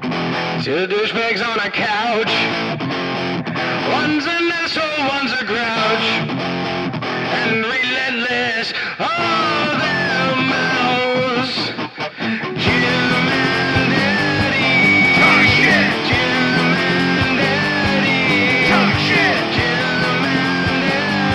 Two douchebags on a couch. One's an asshole, one's a grouch. And relentless, all their mouths. Jim and Eddie. Talk shit. Jim and Eddie. Talk shit. Jim and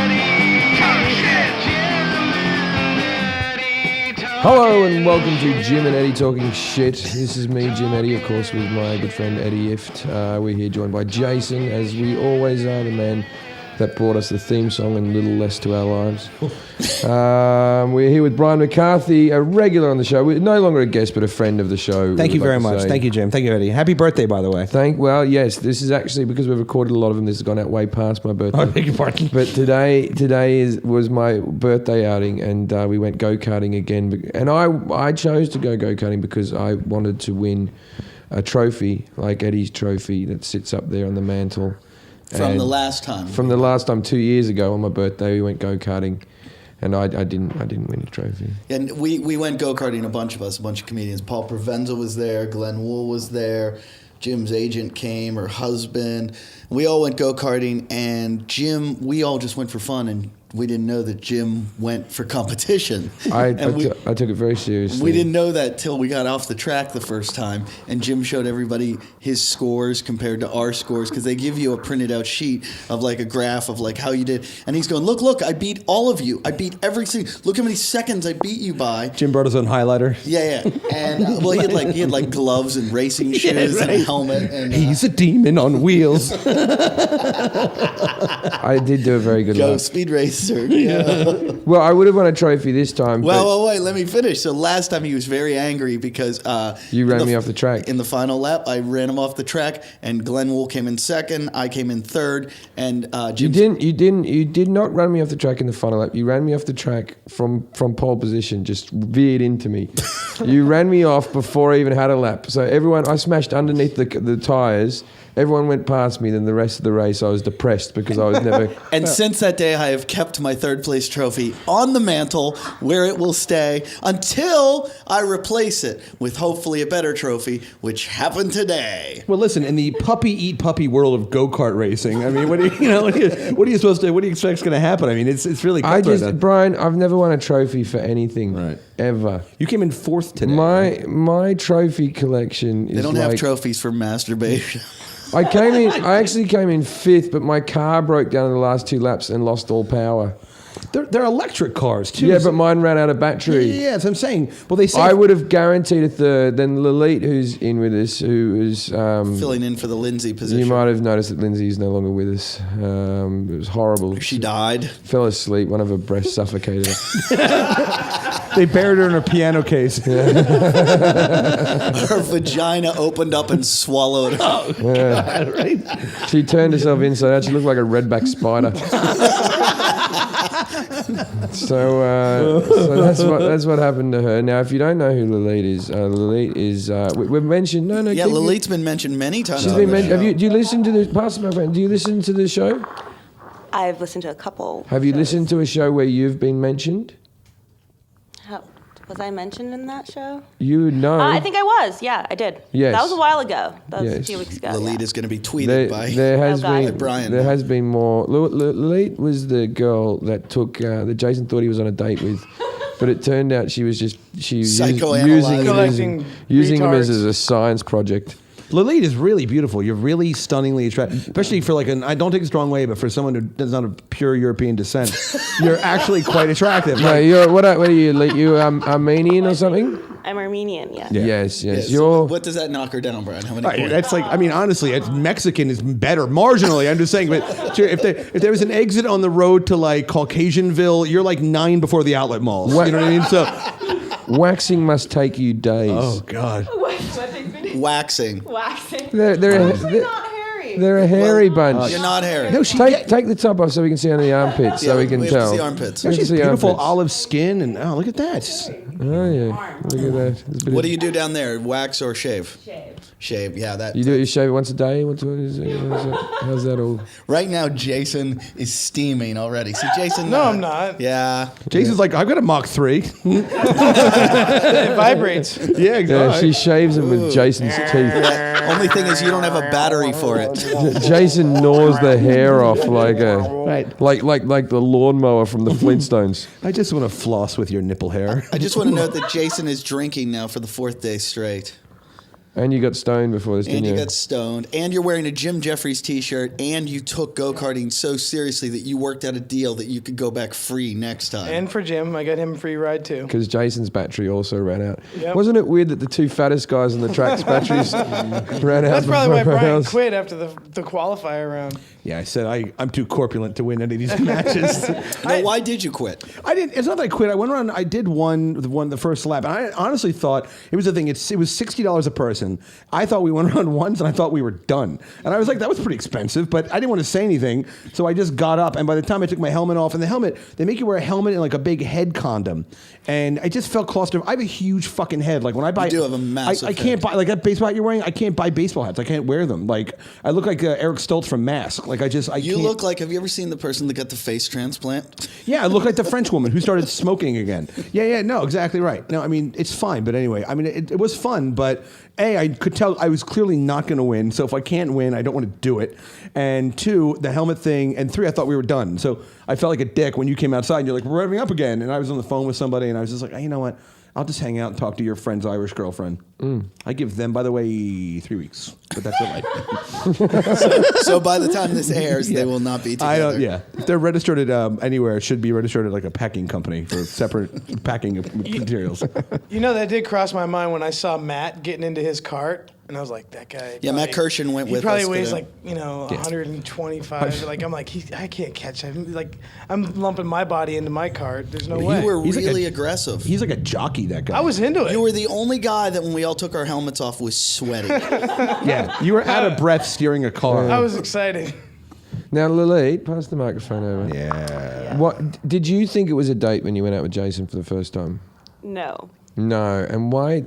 Eddie. Talk shit. Jim and Eddie. Talk Hello and welcome to Jim and Eddie Talking Shit. This is me, Jim Eddie, of course, with my good friend Eddie Ift. We're here joined by Jason, as we always are, the man that brought us the theme song and Little Less to Our Lives. We're here with Brian McCarthy, a regular on the show. We're no longer a guest, but a friend of the show. Thank you very much. Thank you, Jim. Thank you, Eddie. Happy birthday, by the way. Well, yes, this is actually, because we've recorded a lot of them, this has gone out way past my birthday. I beg your pardon. But today was my birthday outing, and we went go-karting again. And I chose to go go-karting because I wanted to win a trophy, like Eddie's trophy that sits up there on the mantle. From the last time. From the last time, 2 years ago on my birthday, we went go-karting, and I didn't win a trophy. And we went go-karting, a bunch of comedians. Paul Provenza was there, Glenn Wool was there, Jim's agent came, her husband. We all went go-karting, and Jim, we all just went for fun, and we didn't know that Jim went for competition. I took it very seriously. We didn't know that till we got off the track the first time, and Jim showed everybody his scores compared to our scores, because they give you a printed out sheet of like a graph of like how you did, and he's going, look, I beat all of you. I beat every single. Look how many seconds I beat you by. Jim brought his own highlighter. Yeah, and well, he had like gloves and racing shoes and a helmet. And he's a demon on wheels. I did do a very good Go lap. speed racer. Yeah. Well, I would have won a trophy this time. Well, wait, let me finish. So last time he was very angry because you ran me off the track. In the final lap, I ran him off the track, and Glenn Wool came in second. I came in third, and You did not run me off the track in the final lap. You ran me off the track from pole position, just veered into me. You ran me off before I even had a lap. So I smashed underneath the tyres. Everyone went past me. Then the rest of the race, I was depressed because I was never. And since that day, I have kept my third place trophy on the mantle where it will stay until I replace it with hopefully a better trophy, which happened today. Well, listen, in the puppy eat puppy world of go-kart racing, I mean, what do you expect is going to happen? I mean, it's really. Brian, I've never won a trophy for anything, right? Ever. You came in fourth today. My trophy collection is. They don't have trophies for masturbation. I actually came in fifth, but my car broke down in the last two laps and lost all power. They're electric cars too. Yeah, but mine ran out of battery. Yeah, that's what I'm saying. Well, they say I would have guaranteed a third. Then Lolita, who's in with us, who is filling in for the Lindsay position. You might have noticed that Lindsay is no longer with us. It was horrible. She died. Fell asleep. One of her breasts suffocated her. They buried her in a piano case. Her vagina opened up and swallowed her. Oh, God, right? She turned herself inside out. She looked like a redback spider. So that's what happened to her. Now, if you don't know who Lolita is, we've mentioned. No. Yeah, Lolita's been mentioned many times. She's been mentioned. Do you listen to the? Pass my friend. Do you listen to the show? I've listened to a couple. Have you listened to a show where you've been mentioned? Was I mentioned in that show? You know. I think I was. Yeah, I did. Yes. That was a while ago. That was a few weeks ago. Lolita's going to be tweeted by Brian. There has been more. Lolita was the girl that took that Jason thought he was on a date with, but it turned out she was Psychoanalyzing. using him as a science project. Lolita is really beautiful. You're really stunningly attractive, especially for I don't take it the wrong way, but for someone who does not have pure European descent, you're actually quite attractive. No, what are you? You Armenian or something? I'm Armenian, yeah. Yes. So what does that knock her down, Brian? How many points? That's honestly, Mexican is better marginally. I'm just saying, but if there was an exit on the road to Caucasianville, you're 9 before the outlet malls. You know what I mean? So waxing must take you days. Oh God. Waxing. They're not hairy. They're a hairy bunch. You're not hairy. No, take the top off so we can see under the armpits, so we can tell. See armpits. She has beautiful olive skin, and look at that. Oh yeah, look at that. What do you do down there? Wax or shave? Shave. Yeah, that. You shave once a day. How's that all? Right now, Jason is steaming already. See, Jason. No, I'm not. Yeah. Jason's I've got a Mach 3. It vibrates. Yeah, exactly. Yeah, she shaves him with Jason's teeth. Only thing is you don't have a battery for it. Jason gnaws the hair off like Right. like the lawnmower from the Flintstones. I just want to floss with your nipple hair. I just want to note that Jason is drinking now for the 4th day straight. And you got stoned before this, And didn't you you? got stoned. And you're wearing a Jim Jeffries t-shirt. And you took go-karting so seriously that you worked out a deal that you could go back free next time. And for Jim, I got him a free ride too. Because Jason's battery also ran out. Yep. Wasn't it weird that the two fattest guys on the track's batteries ran out? That's probably why before Brian ours? quit after the qualifier round. Yeah, I said I'm too corpulent to win any of these matches. Now, why did you quit? I didn't. It's not that I quit. I went around. I did the first lap, and I honestly thought it was the thing. It was $60 a person. I thought we went around once, and I thought we were done. And I was like, that was pretty expensive, but I didn't want to say anything, so I just got up. And by the time I took my helmet off, and the helmet, they make you wear a helmet and like a big head condom, and I just felt claustrophobic. I have a huge fucking head. Like when I buy, You do have a massive I can't head. buy like that baseball hat you're wearing. I can't buy baseball hats. I can't wear them. Like I look like Eric Stoltz from Mask. Like I You can't. look like, have you ever seen the person that got the face transplant? Yeah, I look like the French woman who started smoking again. Yeah, no, exactly right. No, I mean, it's fine, but anyway, I mean, it was fun, but A, I could tell I was clearly not going to win, so if I can't win, I don't want to do it. And 2, the helmet thing, and 3, I thought we were done. So I felt like a dick when you came outside and you're like, we're revving up again, and I was on the phone with somebody, and I was just like, hey, you know what? I'll just hang out and talk to your friend's Irish girlfriend. I give them, by the way, 3 weeks, but that's all right. So by the time this airs, they will not be together. I don't. Yeah, if they're registered at anywhere, it should be registered at like a packing company for separate packing of materials. You know, that did cross my mind when I saw Matt getting into his cart, and I was like, that guy. Yeah, Matt Kirshen went with us. He probably weighs today. like 125. Like I'm like, I can't catch him. Like I'm lumping my body into my cart. There's no way. You were He's like really a- aggressive. He's like a jockey. That guy. I was into it. You were the only guy that when we all took our helmets off was sweaty. Yeah, you were out of breath steering a car. I was excited. Now, Lolita, pass the microphone over. Yeah. What did you think it was a date when you went out with Jason for the first time? No. No, and why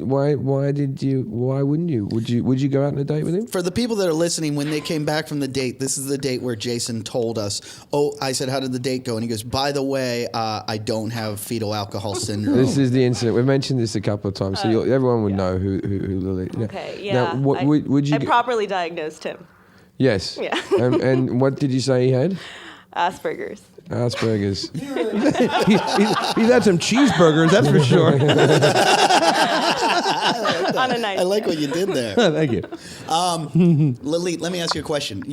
did you? Why wouldn't you? Would you go out on a date with him? For the people that are listening, when they came back from the date, this is the date where Jason told us, I said, how did the date go? And he goes, by the way, I don't have fetal alcohol syndrome. This is the incident. We've mentioned this a couple of times, so everyone would know who Lolita. Okay. Yeah. Now, what, would you? I properly diagnosed him. Yes. Yeah. And what did you say he had? Asperger's. Asperger's. He's had some cheeseburgers, that's for sure. On a nice I like day. what you did there. Thank you. Lilith, let me ask you a question.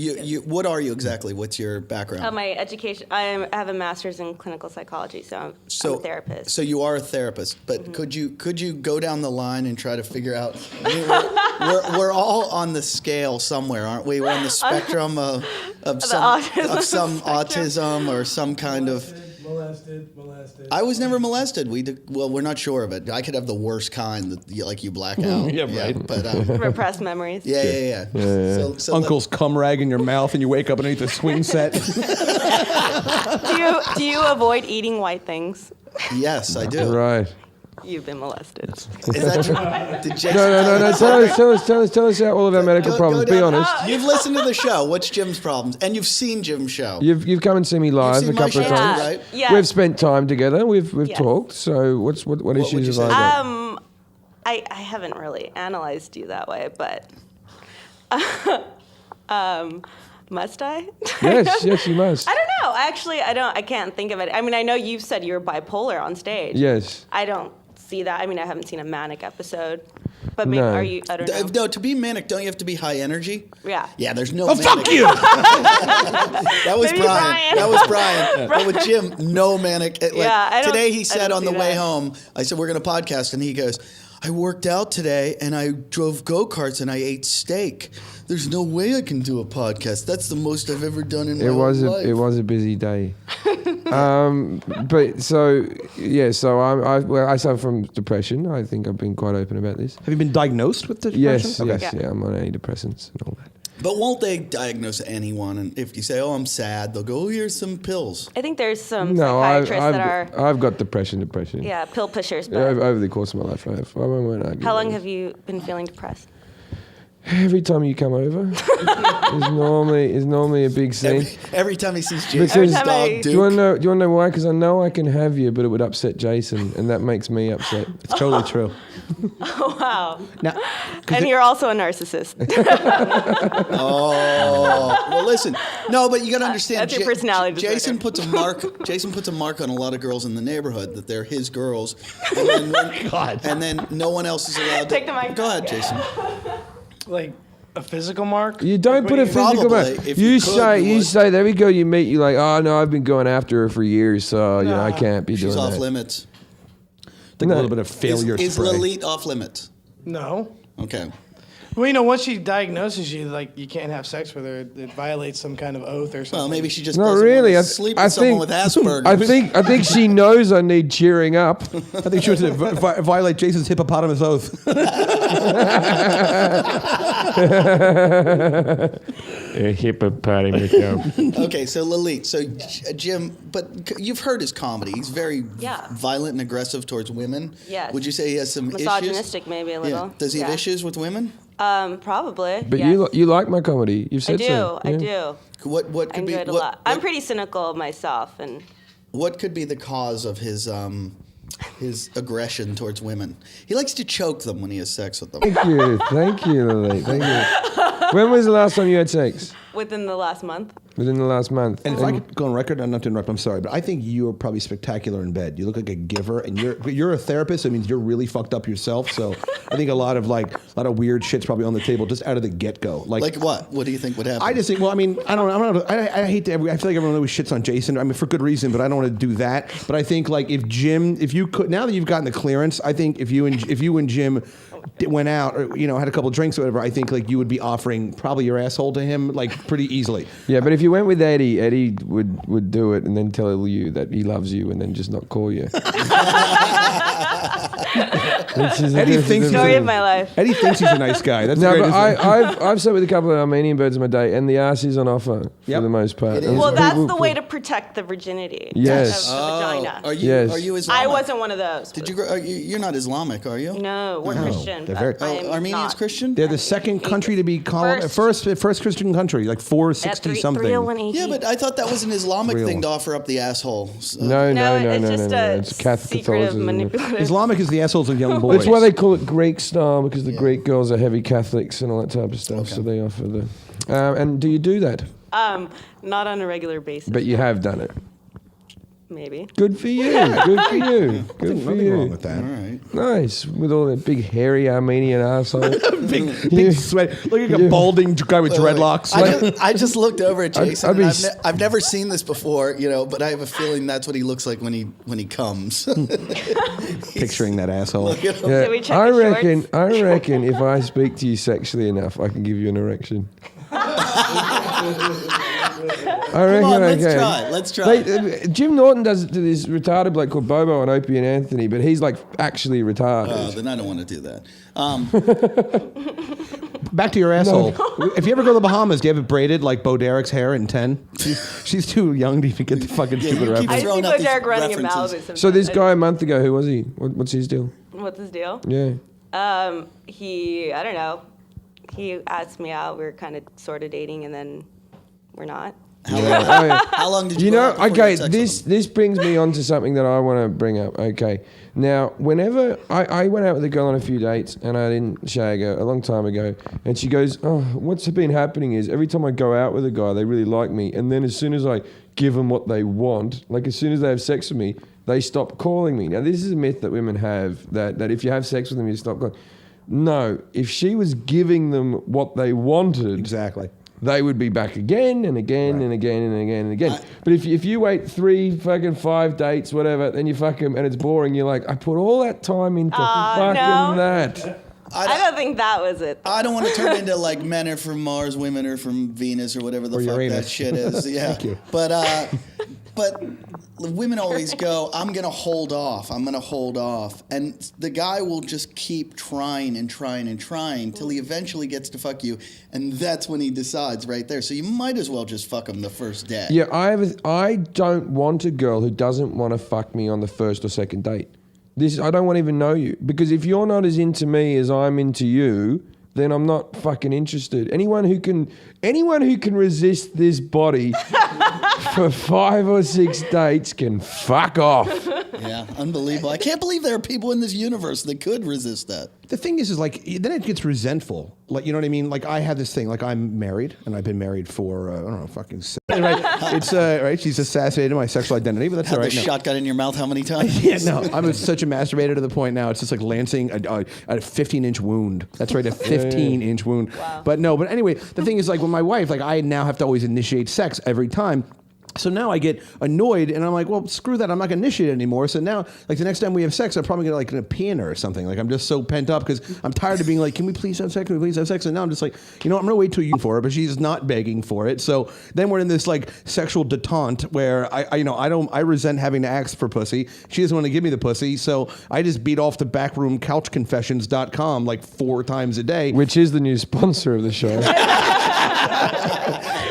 What are you exactly? What's your background? My education, I have a master's in clinical psychology, so I'm a therapist. So you are a therapist, but could you go down the line and try to figure out? I mean, we're all on the scale somewhere, aren't we? We're on the spectrum of some autism or some kind of. Molested. I was never molested. We're not sure of it. I could have the worst kind that you black out. Yeah, right. But Repressed memories. yeah. So Uncle's cum rag in your mouth and you wake up underneath a swing set. Do you avoid eating white things? Yes, I do. Right. You've been molested. Is that true? Did Jason No. Tell us all of our medical Go problems. Be down- honest. You've listened to the show. What's Jim's problems? And you've seen Jim's show. You've come and seen me live seen a my couple of show, times. right? Yeah. We've spent time together. We've Yes. talked. So what would you issues say? have I got? I haven't really analyzed you that way, but must I? Yes, you must. I don't know. I can't think of it. I mean, I know you've said you're bipolar on stage. Yes. I don't see that. I mean, I haven't seen a manic episode. But maybe No. are you? I don't know. No, to be manic, don't you have to be high energy? Yeah. Yeah, there's no Oh, manic. fuck you! That was Maybe Brian. Brian. That was Brian. But with Jim, no manic. Yeah, I don't- today he I said don't on the see way that. home, I said, we're going to podcast. And he goes, I worked out today and I drove go-karts and I ate steak. There's no way I can do a podcast. That's the most I've ever done in my whole life. It was a busy day. But so I suffer from depression. I think I've been quite open about this. Have you been diagnosed with depression? Yes, yeah, I'm on antidepressants and all that. But won't they diagnose anyone? And if you say, I'm sad, they'll go, here's some pills. I think there's some No, psychiatrists that are I've got depression. pill pushers. Yeah, But over the course of my life, I won't argue. how long with have you been feeling depressed? Every time you come over, is normally a big scene. Every time he sees Jason's Every time dog, I- Do you want to know why? Because I know I can have you, but it would upset Jason, and that makes me upset. It's totally true. Oh, wow. Now, And you're also a narcissist. Oh, well, listen. No, but you got to understand. That's your personality Jason disorder. puts a mark. Jason puts a mark on a lot of girls in the neighborhood that they're his girls, and then, and then no one else is allowed to. Take the mic. Go ahead, Jason. Like a physical mark? You don't Like, put what a do you- physical Probably, mark. if You you could, say, you you would. say, there we go. You meet, you're like, oh no, I've been going after her for years, so you know I Nah. can't be She's doing off that. limits. Take No. a little bit of failure Is spray. Lolita off limits? No. Okay. Well, you know, once she diagnoses you, like, you can't have sex with her. It violates some kind of oath or something. Well, maybe she just Not doesn't really. want to sleep with someone with Asperger's. I think she knows I need cheering up. I think she was to violate Jason's hippopotamus oath. A hippopotamus. Okay, so Lolita. So Jim, but you've heard his comedy. He's very Yeah. violent and aggressive towards women. Yes. Would you say he has some Misogynistic, issues? maybe a little. Yeah. Does he have Yeah. issues with women? Probably. But yes. you like my comedy. You've I said do. so. I Yeah. do. What I could be? enjoy it a what, lot. I'm what- pretty cynical of myself, and What could be the cause of his aggression towards women? He likes to choke them when he has sex with them. Thank you, Lily. Thank you. When was the last time you had sex? within the last month. Within the last month. And if I could go on record, I'm not to interrupt, I'm sorry, but I think you're probably spectacular in bed. You look like a giver, and you're a therapist. That means you're really fucked up yourself. So I think a lot of weird shit's probably on the table just out of the get go. Like what? What do you think would happen? I just think, well, I mean, I don't know. I hate to. I feel like everyone always shits on Jason. I mean, for good reason, but I don't want to do that. But I think if you could, now that you've gotten the clearance, I think if you and Jim went out or had a couple drinks or whatever, I think you would be offering probably your asshole to him pretty easily. Yeah, but if you went with Eddie would do it and then tell you that he loves you and then just not call you. Eddie thinks Story of my life. Eddie thinks he's a nice guy. That's No, the but greatest thing. I've slept with a couple of Armenian birds in my day, and the ass is on offer Yep. for the most part. It is. And Well, that's people- the way to protect the virginity Yes. of the vagina. Are you Yes. are you Islamic? I wasn't one of those. Did you? You're not Islamic, are you? No, we're Christian. they're very- I am Armenians not. Christian? They're the second country to be First. first Christian country, 460 At something. 301 AD. Yeah, but I thought that was an Islamic Real. thing to offer up the asshole. No, No, it's just a It's Catholic secretive Catholicism. manipulative. Islamic is the assholes of young boys. That's why they call it Greek style, because the Greek girls are heavy Catholics and all that type of stuff. So they offer the. And do you do that? Not on a regular basis. But you have done it. Maybe. Good for you. Good for you. Good for Nothing wrong you. with that. All right. Nice, with all that big hairy Armenian asshole. Big sweat. Look like a balding guy with dreadlocks. I just looked over at Jason. I'd be and I've never seen this before, but I have a feeling that's what he looks like when he comes. Picturing that asshole. Look at him. Yeah, Did we check I the shorts? reckon if I speak to you sexually enough, I can give you an erection. I reckon Come on, I let's can. try. Let's try. Jim Norton does it to this retarded bloke called Bobo on Opie and Anthony, but he's actually retarded. Then I don't want to do that. Back to your asshole. If you ever go to the Bahamas, do you have it braided like Bo Derek's hair in 10? She's too young to even get the fucking Yeah, stupid you keep I reference. see throwing out Bo these Derek running in references. Malibu sometimes. So this guy a month ago, who was he? What's his deal? What's his deal? Yeah. I don't know. He asked me out. We were kind of sort of dating, and then we're not. How long did you? You go know, out before okay, you had sex with him? this brings me on to something that I want to bring up. Okay, now, whenever I went out with a girl on a few dates and I didn't shag her a long time ago, and she goes, "Oh, what's been happening is every time I go out with a guy, they really like me, and then as soon as I give them what they want, like as soon as they have sex with me, they stop calling me." Now, this is a myth that women have that if you have sex with them, you stop calling. No, if she was giving them what they wanted, Exactly. they would be back again and again and again and again and again. But if you wait 5 dates, whatever, then you fuck them and it's boring, you're like, I put all that time into fucking no. that. I don't think that was it. I don't want to turn into men are from Mars, women are from Venus, or whatever the Or fuck Uranus. that shit is. Yeah. Thank you. But women always go, I'm gonna hold off. And the guy will just keep trying and trying and trying till he eventually gets to fuck you, and that's when he decides right there. So you might as well just fuck him the first day. Yeah, I don't want a girl who doesn't want to fuck me on the first or second date. I don't want to even know you. Because if you're not as into me as I'm into you, then I'm not fucking interested. Anyone who can resist this body for 5 or 6 dates can fuck off. Yeah, unbelievable. I can't believe there are people in this universe that could resist that. The thing is like, then it gets resentful. Like, you know what I mean? Like, I have this thing. Like, I'm married, and I've been married for I don't know, fucking. Right? It's right. She's assassinated my sexual identity, but that's all Had right. the shotgun in your mouth how many times? Yeah, no, I'm such a masturbator to the point now. It's just like lancing a 15-inch wound. That's right, a 15-inch wound. Wow. But anyway, the thing is like with my wife, like I now have to always initiate sex every time. So now I get annoyed, and I'm like, well, screw that. I'm not going to initiate it anymore. So now, like, the next time we have sex, I'm probably going to, like, pee in her or something. Like, I'm just so pent up because I'm tired of being like, can we please have sex? Can we please have sex? And now I'm just like, you know, I'm going to wait till you for it, but she's not begging for it. So then we're in this, like, sexual detente where I resent having to ask for pussy. She doesn't want to give me the pussy. So I just beat off to backroomcouchconfessions.com like 4 times a day. Which is the new sponsor of the show.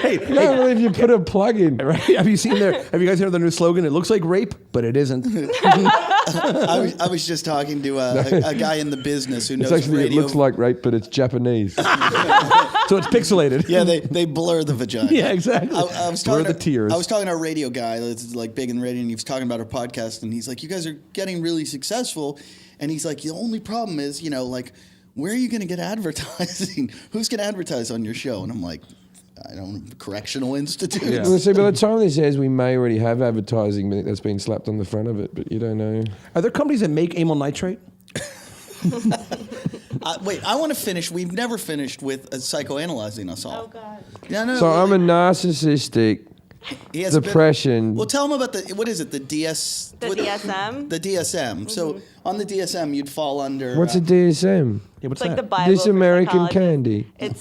I can't believe you put a plug in. Right? Have you guys heard the new slogan? It looks like rape, but it isn't. I was just talking to a guy in the business who knows It's actually, radio. it looks like rape, but it's Japanese. So it's pixelated. Yeah, they blur the vagina. Yeah, exactly. I was Blur talking the tears. I was talking to a radio guy that's like big in radio, and he was talking about our podcast, and he's like, "You guys are getting really successful," and he's like, "The only problem is, you know, like, where are you going to get advertising? Who's going to advertise on your show?" And I'm like, I don't, correctional institute. Yeah. Well, see, by the time this airs, we may already have advertising that's been slapped on the front of it, but you don't know. Are there companies that make amyl nitrate? Wait, I want to finish. We've never finished with psychoanalyzing us all. Oh God. No. So I'm a narcissistic He has a bit- depression. well, tell him about what is it? The The DSM. The DSM. So on the DSM, you'd fall under. What's a DSM? Yeah, what's It's like the that? Bible. This for American psychology. candy. It's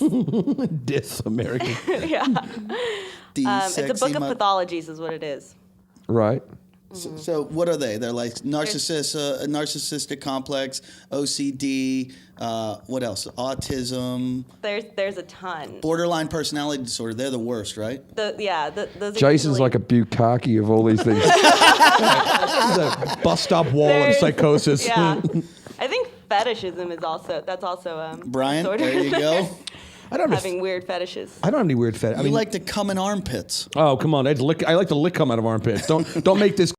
Dis American. yeah. It's a book of pathologies, is what it is. Right. So what are they? They're like narcissistic complex, OCD. What else? Autism. There's a ton. Borderline personality disorder. They're the worst, right? Those are Jason's usually- like a bukkake of all these things. Bus stop wall of There's- psychosis. Yeah. I think fetishism is also Brian, disorder. there you go. I don't Having weird fetishes. I don't have any weird fetish. I You mean, like to come in armpits. oh come on, I like to lick come out of armpits. Don't make this.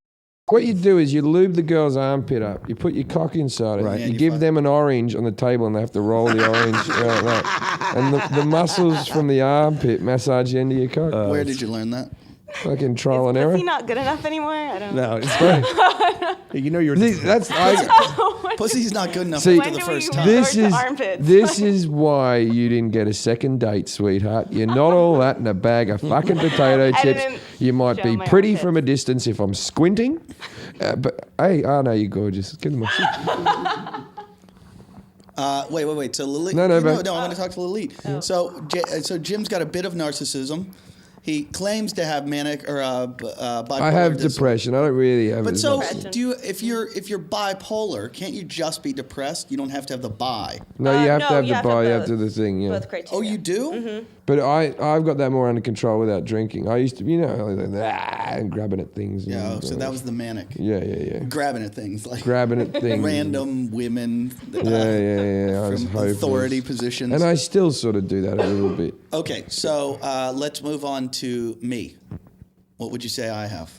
What you do is you lube the girl's armpit up. You put your cock inside it. Right. Yeah, You you give fuck. them an orange on the table, and they have to roll the orange like that. And the muscles from the armpit massage the end of your cock. Where did you learn that? Fucking trial and Is error. pussy not good enough anymore? I don't know. No, it's fine. You know you're. Pussy's not good enough See- after When the do first we time. This resort is to armpits? this is why you didn't get a second date, sweetheart. You're not all that in a bag of fucking potato chips. didn't You might show be my pretty armpits. from a distance if I'm squinting, but hey, I know you're gorgeous. Give them a Wait. So Lolita. No, I but- want to talk to Lolita. So Jim's got a bit of narcissism. He claims to have manic or bipolar. I have disorder. depression. I don't really have. But as so, much. Depression. do you? If you're bipolar, can't you just be depressed? You don't have to have the bi. No, you have no, to have you the have to bar. have You have both. to the thing. Yeah. Both criteria. Oh, you do? But I've got that more under control without drinking. I used to, and grabbing at things. Yeah. and, So that was the manic. Yeah. Grabbing at things like Grabbing at things. random women. Yeah. I was From hopeless. authority positions. And I still sort of do that a little bit. Okay, so let's move on to me. What would you say I have?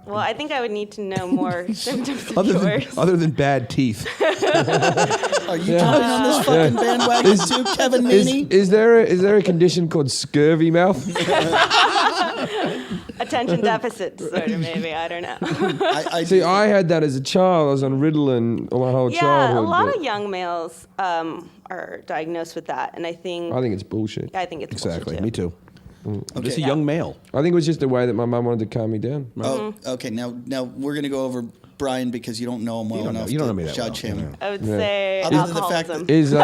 Well, I think I would need to know more symptoms of yours. Other than bad teeth. Are you jumping on this fucking bandwagon too, Kevin Meaney? Is there a condition called scurvy mouth? Attention deficit disorder, maybe. I don't know. I See, I had that as a child. I was on Ritalin my whole Yeah, childhood. a lot but of young males are diagnosed with that, and I think I think it's bullshit. it's Exactly. bullshit, Me too. I'm just a Okay. young male. I think it was just the way that my mum wanted to calm me down. Oh, okay. Now we're gonna go over Brian because you don't know him well enough You don't know to me that judge well. him. I would say Other than the fact alcoholism.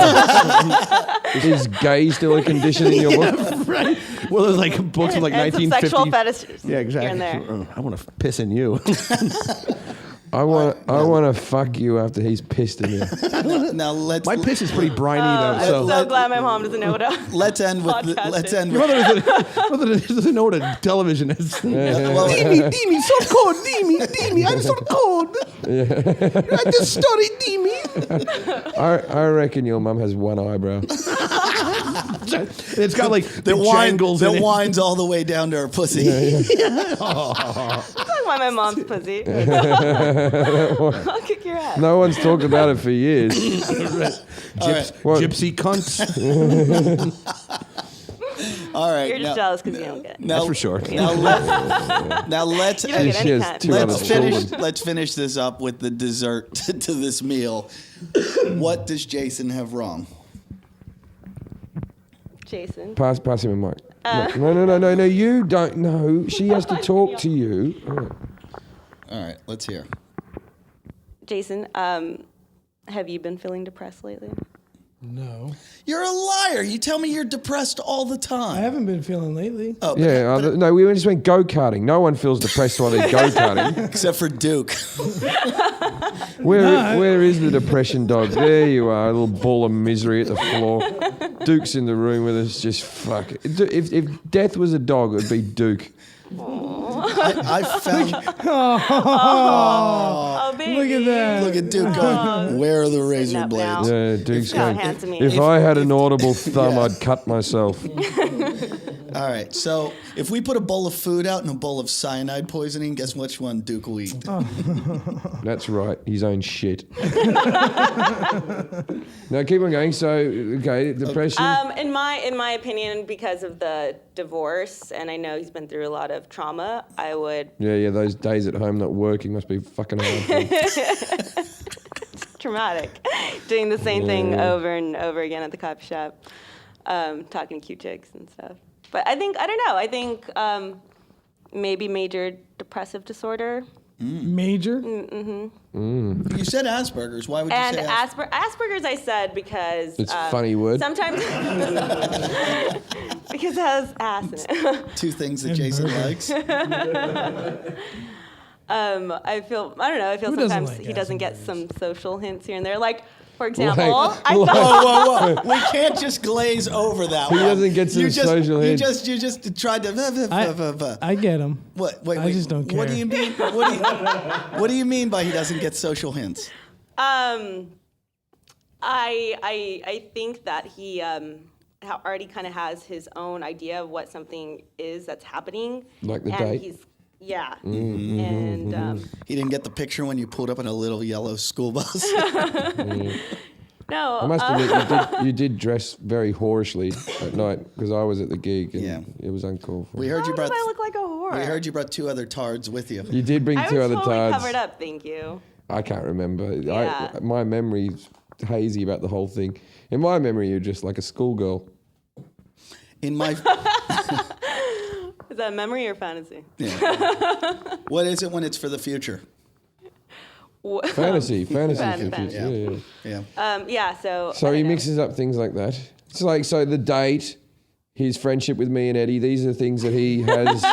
Is gay still a condition in your book? Right. Well, there's like books from like and some 1950. sexual fetishes. Yeah, exactly. Here and there. I want to piss in you. I want to fuck you after he's pissed in you. Now let's My piss is pretty briny though. I'm So so glad my mom doesn't know what a let's end with podcast let's is. end your with mother doesn't know what a television is. well, Dimi, so cold, Dimi, I'm so cold. I just studied Dimi. I reckon your mum has one eyebrow. It's got like the jangles in that it. winds all the way down to her pussy. That's like why my mom's pussy. I'll kick your ass. No one's talked about it for years. What? Gypsy cunts. All right. You're just jealous because you don't get it. That's for sure. Now let's You don't get She any has kind. two other children. let's finish this up with the dessert to this meal. What does Jason have wrong? Jason. Pass him a mic. No, you don't know. She has to talk to you. All right, let's hear. Jason, have you been feeling depressed lately? No. You're a liar. You tell me you're depressed all the I time. haven't been feeling lately. Oh, No, we just went go-karting. No one feels depressed while they're go-karting. except for Duke. Where is the depression dog? There you are, a little ball of misery at the floor. Duke's in the room with us, just fuck it. If death was a dog, it would be Duke. I found. Oh, baby. Look at that. Look at Duke going. Where are the razor up blades? now. Yeah, Duke's not going. handsome If either. I had an audible thumb, Yeah. I'd cut myself. All right. So if we put a bowl of food out and a bowl of cyanide poisoning, guess which one Duke will eat? That's right, his own shit. Now keep on going. So, okay, depression. In my opinion, because of the divorce, and I know he's been through a lot of trauma, I would. Yeah, those days at home not working must be fucking hard. Traumatic. Doing the same thing over and over again at the coffee shop, talking to cute chicks and stuff. But I don't know. I think maybe major depressive disorder. Major? You said Asperger's. Why would you And say Asperger's I said because... It's a funny word. Sometimes... because it has ass in it. Two things that Jason likes. I don't know, I feel Who doesn't sometimes like he doesn't get Asperger's? some social hints here and there. Like, for example, Like- I Whoa, thought... whoa, whoa! We can't just glaze over that He one. doesn't get some social hints. You just tried to. I get them. What? Wait. I just don't care. What do you mean? What do you mean by he doesn't get social hints? I think that he already kind of has his own idea of what something is that's happening. Like the and date? He's, yeah. And He didn't get the picture when you pulled up in a little yellow school bus. no. I must admit, you did dress very whorishly at night because I was at the gig and Yeah. it was uncalled for. We heard you How brought. do I look like a whore? We heard you brought two other tards with you. You did bring I two was other totally tards. covered up, thank you. I can't remember. Yeah. My memory's hazy about the whole thing. In my memory, you're just like a schoolgirl. In my. Is that memory or fantasy? What is it when it's for the future? Fantasy for Fantasy. future. Yeah. Yeah. So So I he don't know. mixes up things like that. It's like, so the date, his friendship with me and Eddie, these are things that he has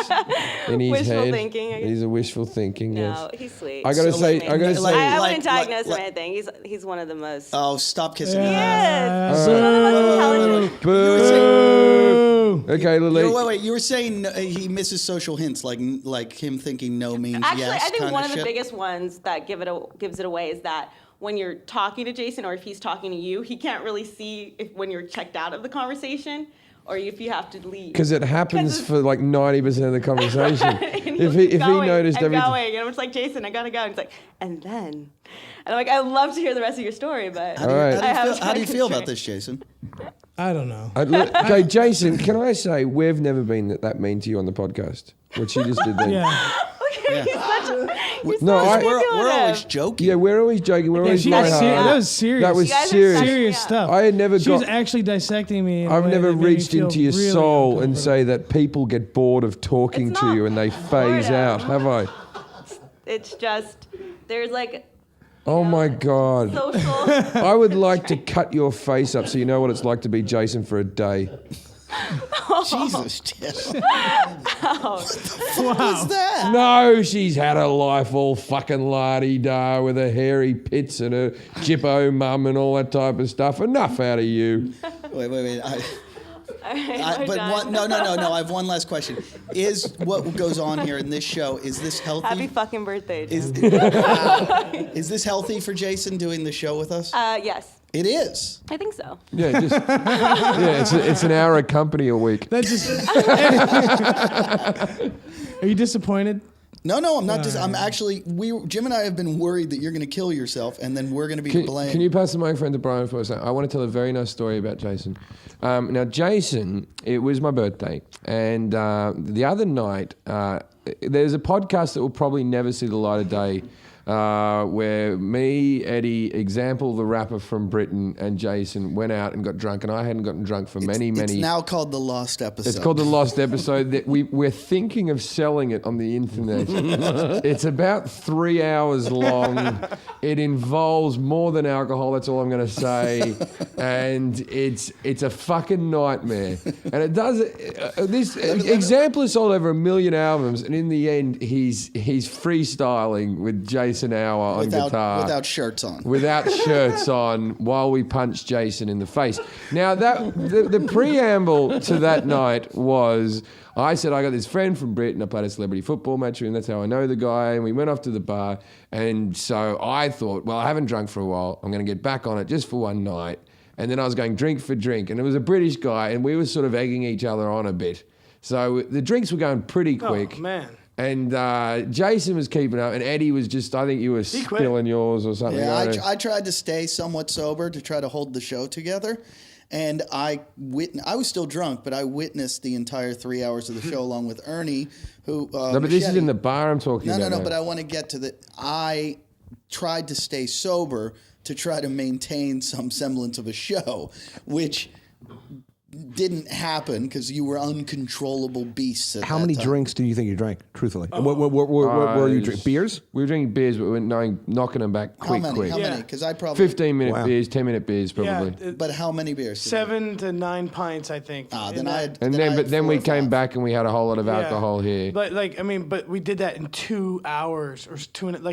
in his Wishful head. thinking, I guess. These are wishful thinking, No, yes. he's sweet. I gotta So say, like- I gotta like- say, I like- wouldn't diagnose like- him or anything. He's one of the most. Oh, stop kissing me. Yes. Uh, One of the most intelligent. boo. Okay, Lolita. Wait. You were saying he misses social hints, like him thinking no means Actually, yes. I think kinda one of the shit? biggest ones that gives it away is that when you're talking to Jason or if he's talking to you, he can't really see when you're checked out of the conversation or if you have to leave. Because it happens 'Cause for like 90% of the conversation. And if he's he going noticed and everything. going, and I'm just like, Jason, I gotta go. And he's like, and then, and I'm like, I'd love to hear the rest of your story, but All right. How do you feel about this, Jason? I don't know. Okay, Jason, can I say we've never been that mean to you on the podcast? What you just did then. Yeah. Okay, he's such a. He's No, so I- We're manipulative. always joking. Yeah, we're always joking. We're Yeah, always she got lighthearted. that was serious. That was You guys are serious. such- serious Yeah. stuff. I had never She was got. actually dissecting me. In a I've way never that made me reached feel into your really soul and uncomfortable. say that people get bored of talking It's to not you and they phase boredom. out, have I? It's just there's like Oh my God. social. I would like to cut your face up so you know what it's like to be Jason for a day. Jesus, Jason. Wow. What's that? No, she's had a life all fucking la-di-da with her hairy pits and her jippo mum and all that type of stuff. Enough out of you. Wait. right, But done. no. I have one last question. Is what goes on here in this show, is this healthy? Happy fucking birthday, Jim. Is this healthy for Jason doing the show with us? Yes, It is. I think so. Yeah, it's an hour of company a week. That just. Are you disappointed? No, I'm not. I'm actually. Jim and I have been worried that you're going to kill yourself, and then we're going to be blamed. Can you pass the microphone to Brian for a second? I want to tell a very nice story about Jason. Now, Jason, it was my birthday, and the other night, there's a podcast that will probably never see the light of day, where me, Eddie, Example, the rapper from Britain, and Jason went out and got drunk, and I hadn't gotten drunk for many. It's now called The Lost Episode. It's called The Lost Episode. That we're thinking of selling it on the internet. It's about 3 hours long. It involves more than alcohol, that's all I'm going to say. And it's a fucking nightmare. And it does... Example has sold over 1 million albums, and in the end, he's freestyling with Jason Hour on guitar. Without shirts on. Without shirts on, while we punch Jason in the face. Now, the preamble to that night was, I said, I got this friend from Britain, I played a celebrity football match with him, that's how I know the guy, and we went off to the bar, and so I thought, well, I haven't drunk for a while, I'm going to get back on it just for one night, and then I was going drink for drink, and it was a British guy, and we were sort of egging each other on a bit. So the drinks were going pretty quick. Oh, man. And Jason was keeping up, and Eddie was just, I think you were spilling yours or something. Yeah, I tried to stay somewhat sober to try to hold the show together. And I was still drunk, but I witnessed the entire 3 hours of the show along with Ernie, who... no, but this is in the bar I'm talking about. No, but I want to get to I tried to stay sober to try to maintain some semblance of a show, which... didn't happen because you were uncontrollable beasts at How that many time. drinks do you think you drank, truthfully? What were you drinking? Beers? We were drinking beers, but we were knocking them back quick. How many? Because I probably... 15-minute beers, 10-minute beers, probably. Yeah, But how many beers? 7 to 9 pints, I think. Then we came back and we had a whole lot of alcohol here. But but we did that in 2 hours or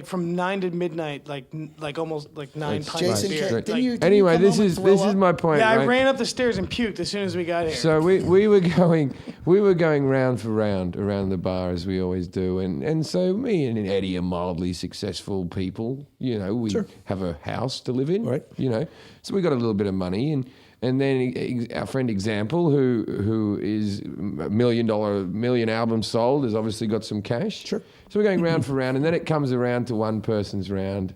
from 9 to midnight, like almost like 9 pints Jason, of beer. Anyway, this is my point. Yeah, right? I ran up the stairs and puked as soon as we got here. So we were going round for round around the bar as we always do, and so me and Eddie are mildly successful people. You know, we have a house to live in. Right. You know, so we got a little bit of money, and then our friend Example, who is $1 million albums sold, has obviously got some cash. Sure. So we're going round for round, and then it comes around to one person's round.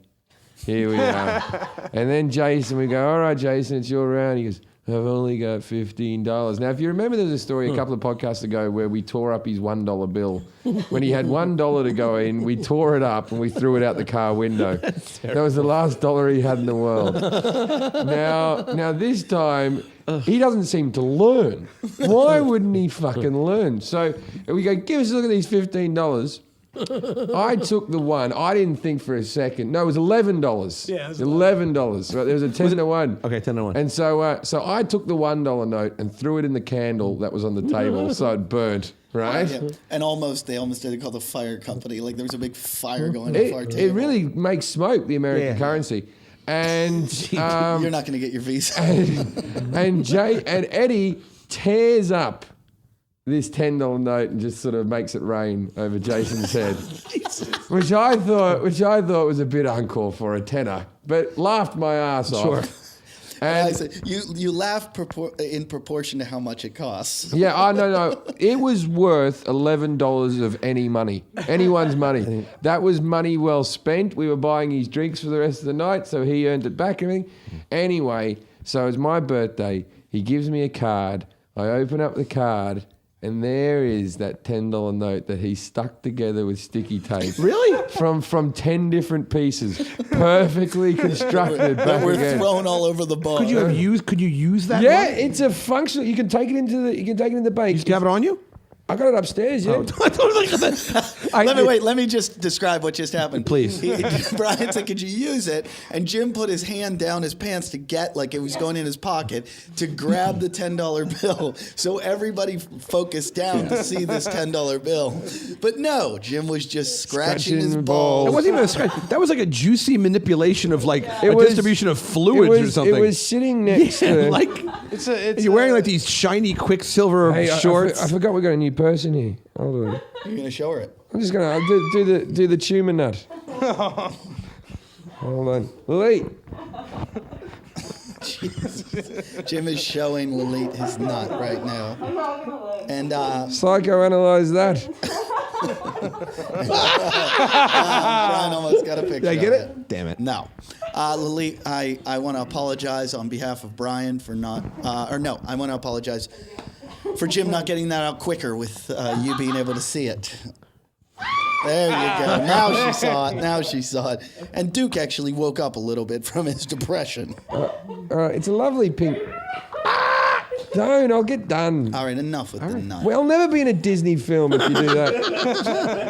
Here we are. And then Jason, we go, all right, Jason, it's your round. He goes, I've only got $15. Now, if you remember, there's a story a couple of podcasts ago where we tore up his $1 bill. When he had $1 to go in, we tore it up and we threw it out the car window. That was the last dollar he had in the world. Now this time, he doesn't seem to learn. Why wouldn't he fucking learn? So we go, give us a look at these $15. I took the one. I didn't think for a second. No, it was $11. Yeah, it was $11. Right, there was a 10 to 1. Okay, 10 to 1. And so I took the $1 note and threw it in the candle that was on the table, so it burnt. Right? Yeah. And they almost did it called the fire company. Like there was a big fire going off our table. It really makes smoke, the American currency. And you're not going to get your visa. and Eddie tears up this $10 note and just sort of makes it rain over Jason's head, which I thought was a bit uncalled for, a tenner, but laughed my ass off. And I said, you laugh in proportion to how much it costs. Yeah, no. It was worth $11 of anyone's money. That was money well spent. We were buying his drinks for the rest of the night, so he earned it back and everything. Anyway, so it's my birthday. He gives me a card. I open up the card. And there is that $10 note that he stuck together with sticky tape. Really? From 10 different pieces, perfectly constructed. That were thrown all over the bar. Could you use that? Yeah, money? it's a functional. You can take it into the bank. You have it on you? I got it upstairs, yeah. Let me just describe what just happened. Please. Brian said, could you use it? And Jim put his hand down his pants to get, like it was going in his pocket, to grab the $10 bill. So everybody focused down to see this $10 bill. But no, Jim was just scratching his balls. It wasn't even a scratch. That was like a juicy manipulation of like a distribution of fluids or something. It was sitting next to... like, you're wearing like these shiny Quicksilver shorts. I forgot we got a new person here. Hold on. You're going to show her it. I'm just gonna do the tumor nut. Hold on, Lolita. Jim is showing Lolita his nut right now. And Psychoanalyze that. Brian almost got a picture. Did I get of it? Damn it. No. Lolita, I want to apologize on behalf of Brian for not, I want to apologize for Jim not getting that out quicker with you being able to see it. There you go. Now she saw it. And Duke actually woke up a little bit from his depression. It's a lovely pink. Don't, I'll get done. All right, enough with the nut. Well, I'll never be in a Disney film if you do that.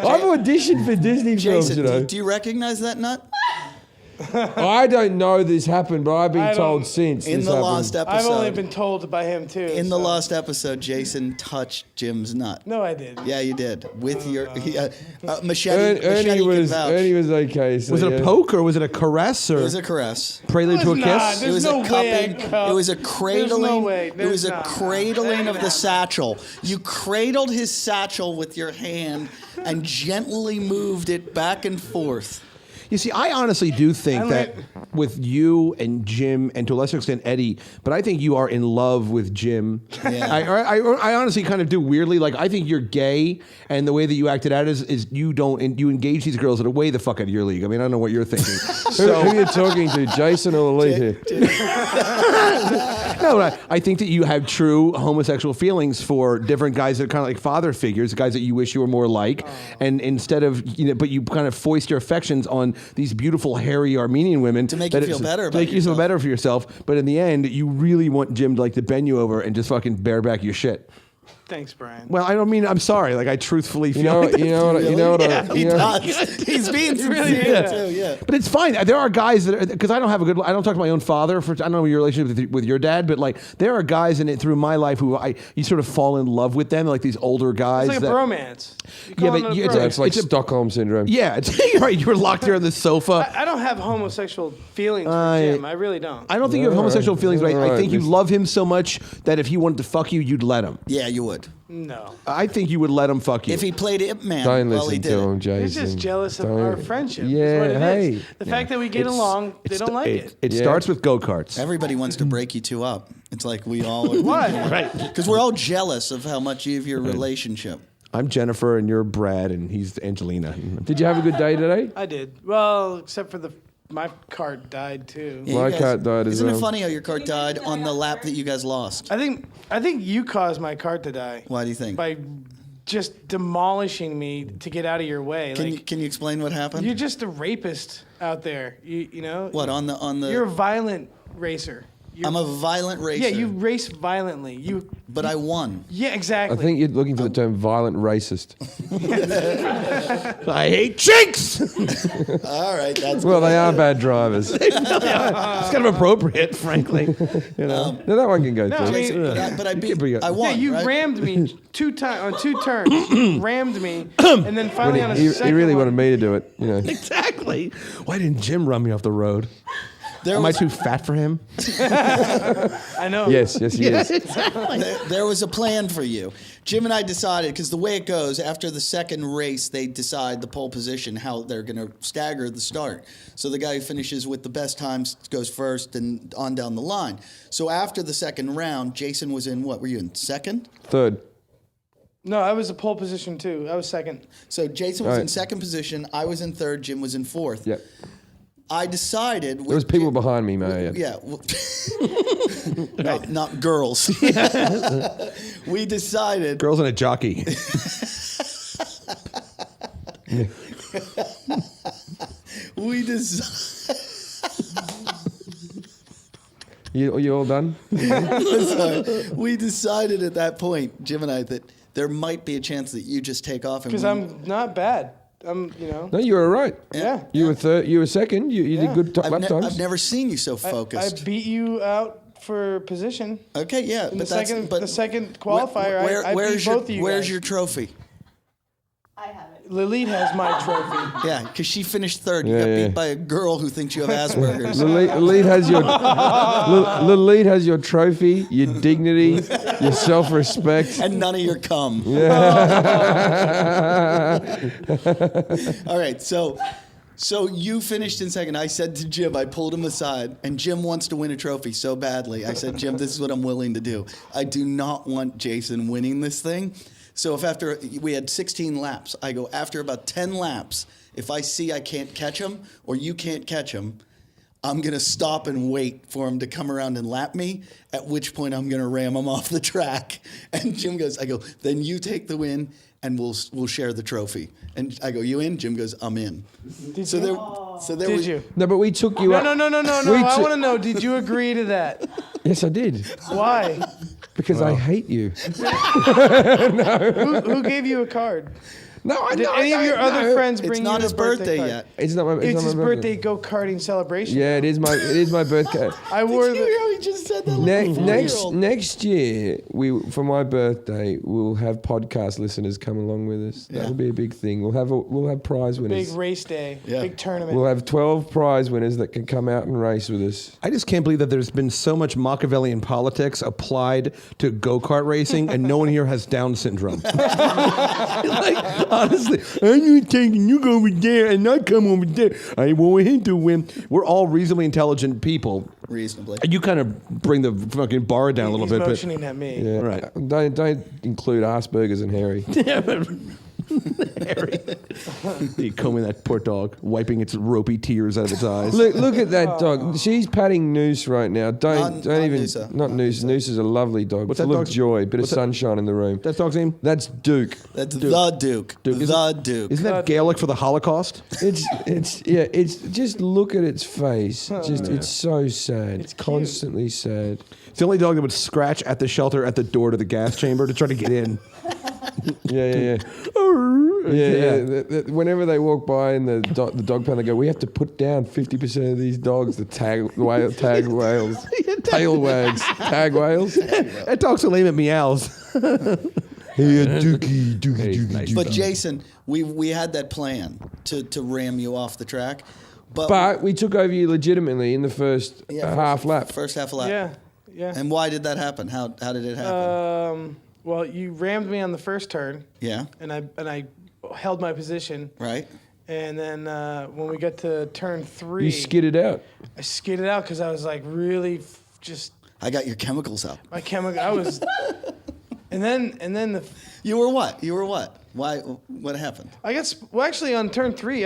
I've auditioned for Disney films, Jason, you know. do you recognize that nut? I don't know this happened, but I've been told since In this the happened. last episode. I've only been told by him too. In the last episode, Jason touched Jim's nut. No, I did. Yeah, you did. With your machete. Ernie was vouch. okay. So Was it yeah. a poke or was it a caress or It was a caress. prelude to a It was not. kiss? There's It was no a way cupping. I'd cup. It was a cradling. There's no way. It was a There's not. cradling of the satchel. You cradled his satchel with your hand and gently moved it back and forth. You see, I honestly do think that with you and Jim, and to a lesser extent Eddie, but I think you are in love with Jim. Yeah. I honestly kind of do weirdly. Like, I think you're gay, and the way that you acted out is you don't, and you engage these girls that are way the fuck out of your league. I mean, I don't know what you're thinking. Who are you talking to, Jason or Lolita? No, I think that you have true homosexual feelings for different guys that are kind of like father figures, guys that you wish you were more like, and instead of, but you kind of foist your affections on these beautiful, hairy Armenian women To make you feel better about make you feel yourself. better for yourself. But in the end, you really want Jim to bend you over and just fucking bareback your shit. Thanks, Brian. Well, I don't mean I'm sorry. Like, I truthfully feel like that. You know what? He does. He's being sincere too. Yeah. But it's fine. There are guys that, because I don't talk to my own father. I don't know your relationship with your dad, but like there are guys in it through my life who you sort of fall in love with them, like these older guys. It's like a bromance. Yeah, but It's like Stockholm syndrome. Yeah, it's right. You're locked here on the sofa. I don't have homosexual feelings for Jim. I really don't. I don't think you have homosexual feelings, but I Alright, think you listen. love him so much that if he wanted to fuck you, you'd let him. Yeah, you would. No. I think you would let him fuck you. If he played Ip Man Don't while he listen did to it. him, Jason. He's just jealous of Don't. our friendship. Yeah, is what it hey. is. The fact that we get along, they don't like it. It Yeah. starts with go-karts. Everybody wants to break you two up. It's like we all are. Why? Right. Because we're all jealous of how much of your relationship. I'm Jennifer and you're Brad and he's Angelina. Did you have a good day today? I did. Well, except for my cart died too. Yeah, My you guys- cat died as Isn't well. it funny how your cart died on the lap that you guys lost? I think you caused my cart to die. Why do you think? By just demolishing me to get out of your way. Can you explain what happened? You're just a rapist out there. You know. What on the? You're a violent racer. I'm a violent racer. Yeah, you race violently. But I won. Yeah, exactly. I think you're looking for the term violent racist. I hate chicks. All right, that's Well, they are bad drivers. It's kind of appropriate, frankly. No, that one can go No, too. I mean- Yeah, but I beat. bring it- I won. Yeah, you right? rammed me on 2 turns. Rammed me, and then finally on a He second really one. wanted me to do it, you know. Exactly. Why didn't Jim run me off the road? There Am I was, too fat for him? I know. Yes, he is. there was a plan for you. Jim and I decided, because the way it goes, after the second race, they decide the pole position, how they're going to stagger the start. So the guy who finishes with the best times goes first and on down the line. So after the second round, Jason was in what? Were you in second? Third. No, I was a pole position too. I was second. So Jason was Right. in second position. I was in third. Jim was in fourth. Yep. I decided. There was people behind me, man. Yeah. Not girls. We decided. Girls and a jockey. We decided. You all done? We decided at that point, Jim and I, that there might be a chance that you just take off and Because win. I'm not bad. I'm, No, you were right. Yeah. You were third. You were second. You did good lap times. I've never seen you so I focused. beat you out for position. Okay, yeah, In but the second qualifier, I beat both of you Where's guys. your trophy? I have it. Lolita has my trophy. Yeah, because she finished third. You Yeah, got yeah. beat by a girl who thinks you have Asperger's. Lolita has your Lolita has your trophy, your dignity, your self-respect. And none of your cum. All right, so you finished in second. I said to Jim, I pulled him aside, and Jim wants to win a trophy so badly. I said, Jim, this is what I'm willing to do. I do not want Jason winning this thing. So if after we had 16 laps, I go, after about 10 laps, if I see I can't catch him or you can't catch him, I'm going to stop and wait for him to come around and lap me, at which point I'm going to ram him off the track. And Jim goes, I go, then you take the win and we'll share the trophy. And I go, you in? Jim goes, I'm in. Did So you? there Did was, you? No, but we took you No, up. no, no, no, no, no. We I took- want to know, did you agree to that? Yes, I did. Why? Because I hate you. Who gave you a card? No, I Did know. any of your other friends it's bring not you his a birthday card? yet. It's not my. It's not his my birthday go-karting celebration. Yeah, it is my birthday. I wore Did you the. hear how he just said that? Like a Next 4-year-old? next year, for my birthday, we'll have podcast listeners come along with us. Yeah. That'll be a big thing. We'll have prize winners. Big race day, Yeah. big tournament. We'll have 12 prize winners that can come out and race with us. I just can't believe that there's been so much Machiavellian politics applied to go-kart racing, and no one here has Down syndrome. Like, honestly, I'm taking you go over there and I come over there. I want him to win. We're all reasonably intelligent people. Reasonably. You kind of bring the fucking bar down a little He's bit. motioning at me. Yeah. Right. Don't include Asperger's and Harry. Harry. You combing that poor dog, wiping its ropey tears out of its eyes. Look at that dog. She's patting Noose right now. Don't Not even. Noosa. Not Noose. Noose is a lovely dog. What's that Full of dog's- joy. Bit of what's that- sunshine in the room. That dog's name? That's Duke. That's the Duke. Duke, The Duke. Isn't that Gaelic for the Holocaust? It's just look at its face. It's so sad. It's cute. Constantly sad. It's the only dog that would scratch at the shelter at the door to the gas chamber to try to get in. Yeah. Whenever they walk by in the dog pound, they go, "We have to put down 50% of these dogs." The tag whales, tail wags, tag whales. That dog's so lame it meows. Hey, Dookie. But Jason, we had that plan to ram you off the track. But we took over you legitimately in the first half lap. First half lap. Yeah. And why did that happen? How did it happen? Well, you rammed me on the first turn, Yeah. and I held my position. Right. And then when we got to turn 3, You skidded out. I skidded out because I was like really just I got your chemicals up. my chemical. I was, and then the You were what? Why? What happened? I got actually on turn 3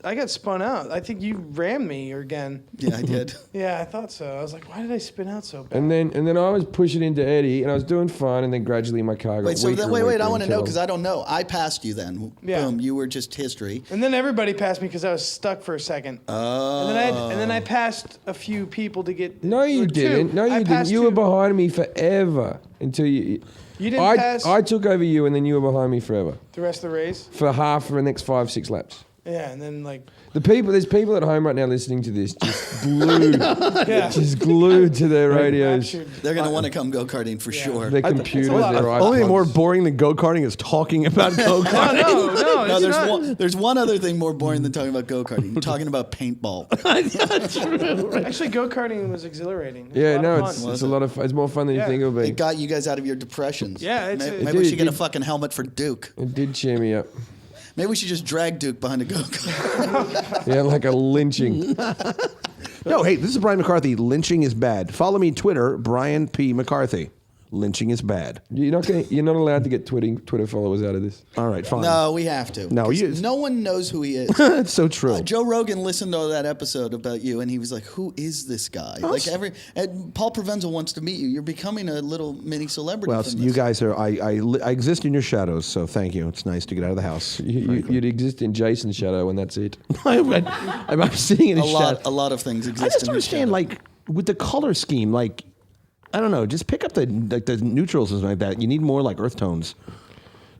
I got spun out. I think you rammed me again. Yeah, I did. Yeah, I thought so. I was like, why did I spin out so bad? And then I was pushing into Eddie, and I was doing fine, and then gradually my car got Wait, so weaker then, and wait. weaker I want to know until- because I don't know. I passed you then. Yeah. Boom. You were just history. And then everybody passed me because I was stuck for a second. Oh. And then I passed a few people to get. No, you or two. didn't. No, I you didn't. passed You were two. behind me forever until you. You didn't pass I took over you, and then you were behind me forever the rest of the race. for the next 5-6 laps. Yeah, and then like There's people at home right now listening to this, just glued, yeah, just glued to their radios, raptured. They're gonna want to come go karting for sure. their computers, a lot. their iPods. Only more boring than go-karting is talking about go-karting. No, No, it's there's one other thing more boring than talking about go karting. Talking about paintball. Actually, go karting was exhilarating. It was Yeah, a lot no, of it's fun. a lot of fun. It's more fun than you Yeah. think it'll be. It got you guys out of your depressions. Yeah, it's- maybe, it maybe we did, should get a it did. fucking helmet for Duke. It did cheer me up. Maybe we should just drag Duke behind a go kart. Yeah, like a lynching. No, hey, this is Brian McCarthy. Lynching is bad. Follow me Twitter, Brian P. McCarthy. Lynching is bad. You're not allowed to get Twitter followers out of this. All right, fine. No, we have to. No, 'Cause you- no one knows who he is. It's so true. Joe Rogan listened to that episode about you, and he was like, "Who is this guy?" Like and Paul Provenza wants to meet you. You're becoming a little mini celebrity. Well, from you this. guys are. I exist in your shadows, so thank you. It's nice to get out of the house. You'd exist in Jason's shadow, and that's it. I'm sitting in a his lot, shadow. a lot of things exist. I just in don't his understand, shadow. like with the color scheme, like I don't know, just pick up the neutrals and like that. You need more like earth tones.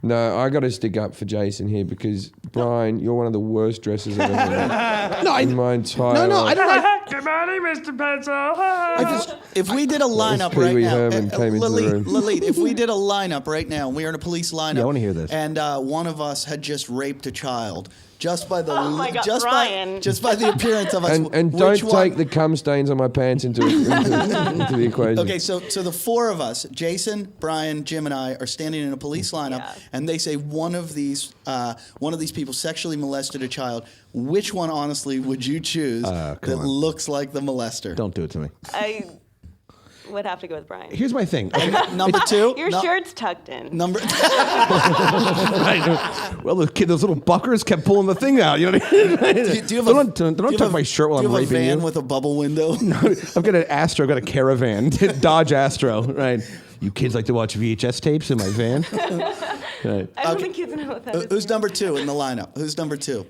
No, I got to stick up for Jason here because Brian, you're one of the worst dressers I've ever met in my entire life. I don't like. Good morning, Mr. Pencil. If we did a lineup Pee right Wee now, Herman came into the room. Lolita, if we did a lineup right now, and we were in a police lineup. Yeah, I wanna hear this. And one of us had just raped a child. Just by the Oh my God, just Brian. by the appearance of us. And don't which one- take the cum stains on my pants into the equation. Okay, so the four of us, Jason, Brian, Jim, and I, are standing in a police lineup, Yeah. and they say one of these people sexually molested a child. Which one, honestly, would you choose that on. looks like the molester? Don't do it to me. I would have to go with Brian. Here's my thing. Number two. Your shirt's tucked in. Number. Well, those little buckers kept pulling the thing out. You know what I mean? Do you have don't do you tuck have my shirt while do I'm you have raping a van you. with a bubble window? I've got an Astro. I've got a Caravan, Dodge Astro. Right. You kids like to watch VHS tapes in my van. Right. I don't think kids know what that is. Who's number two in the lineup? Who's number two?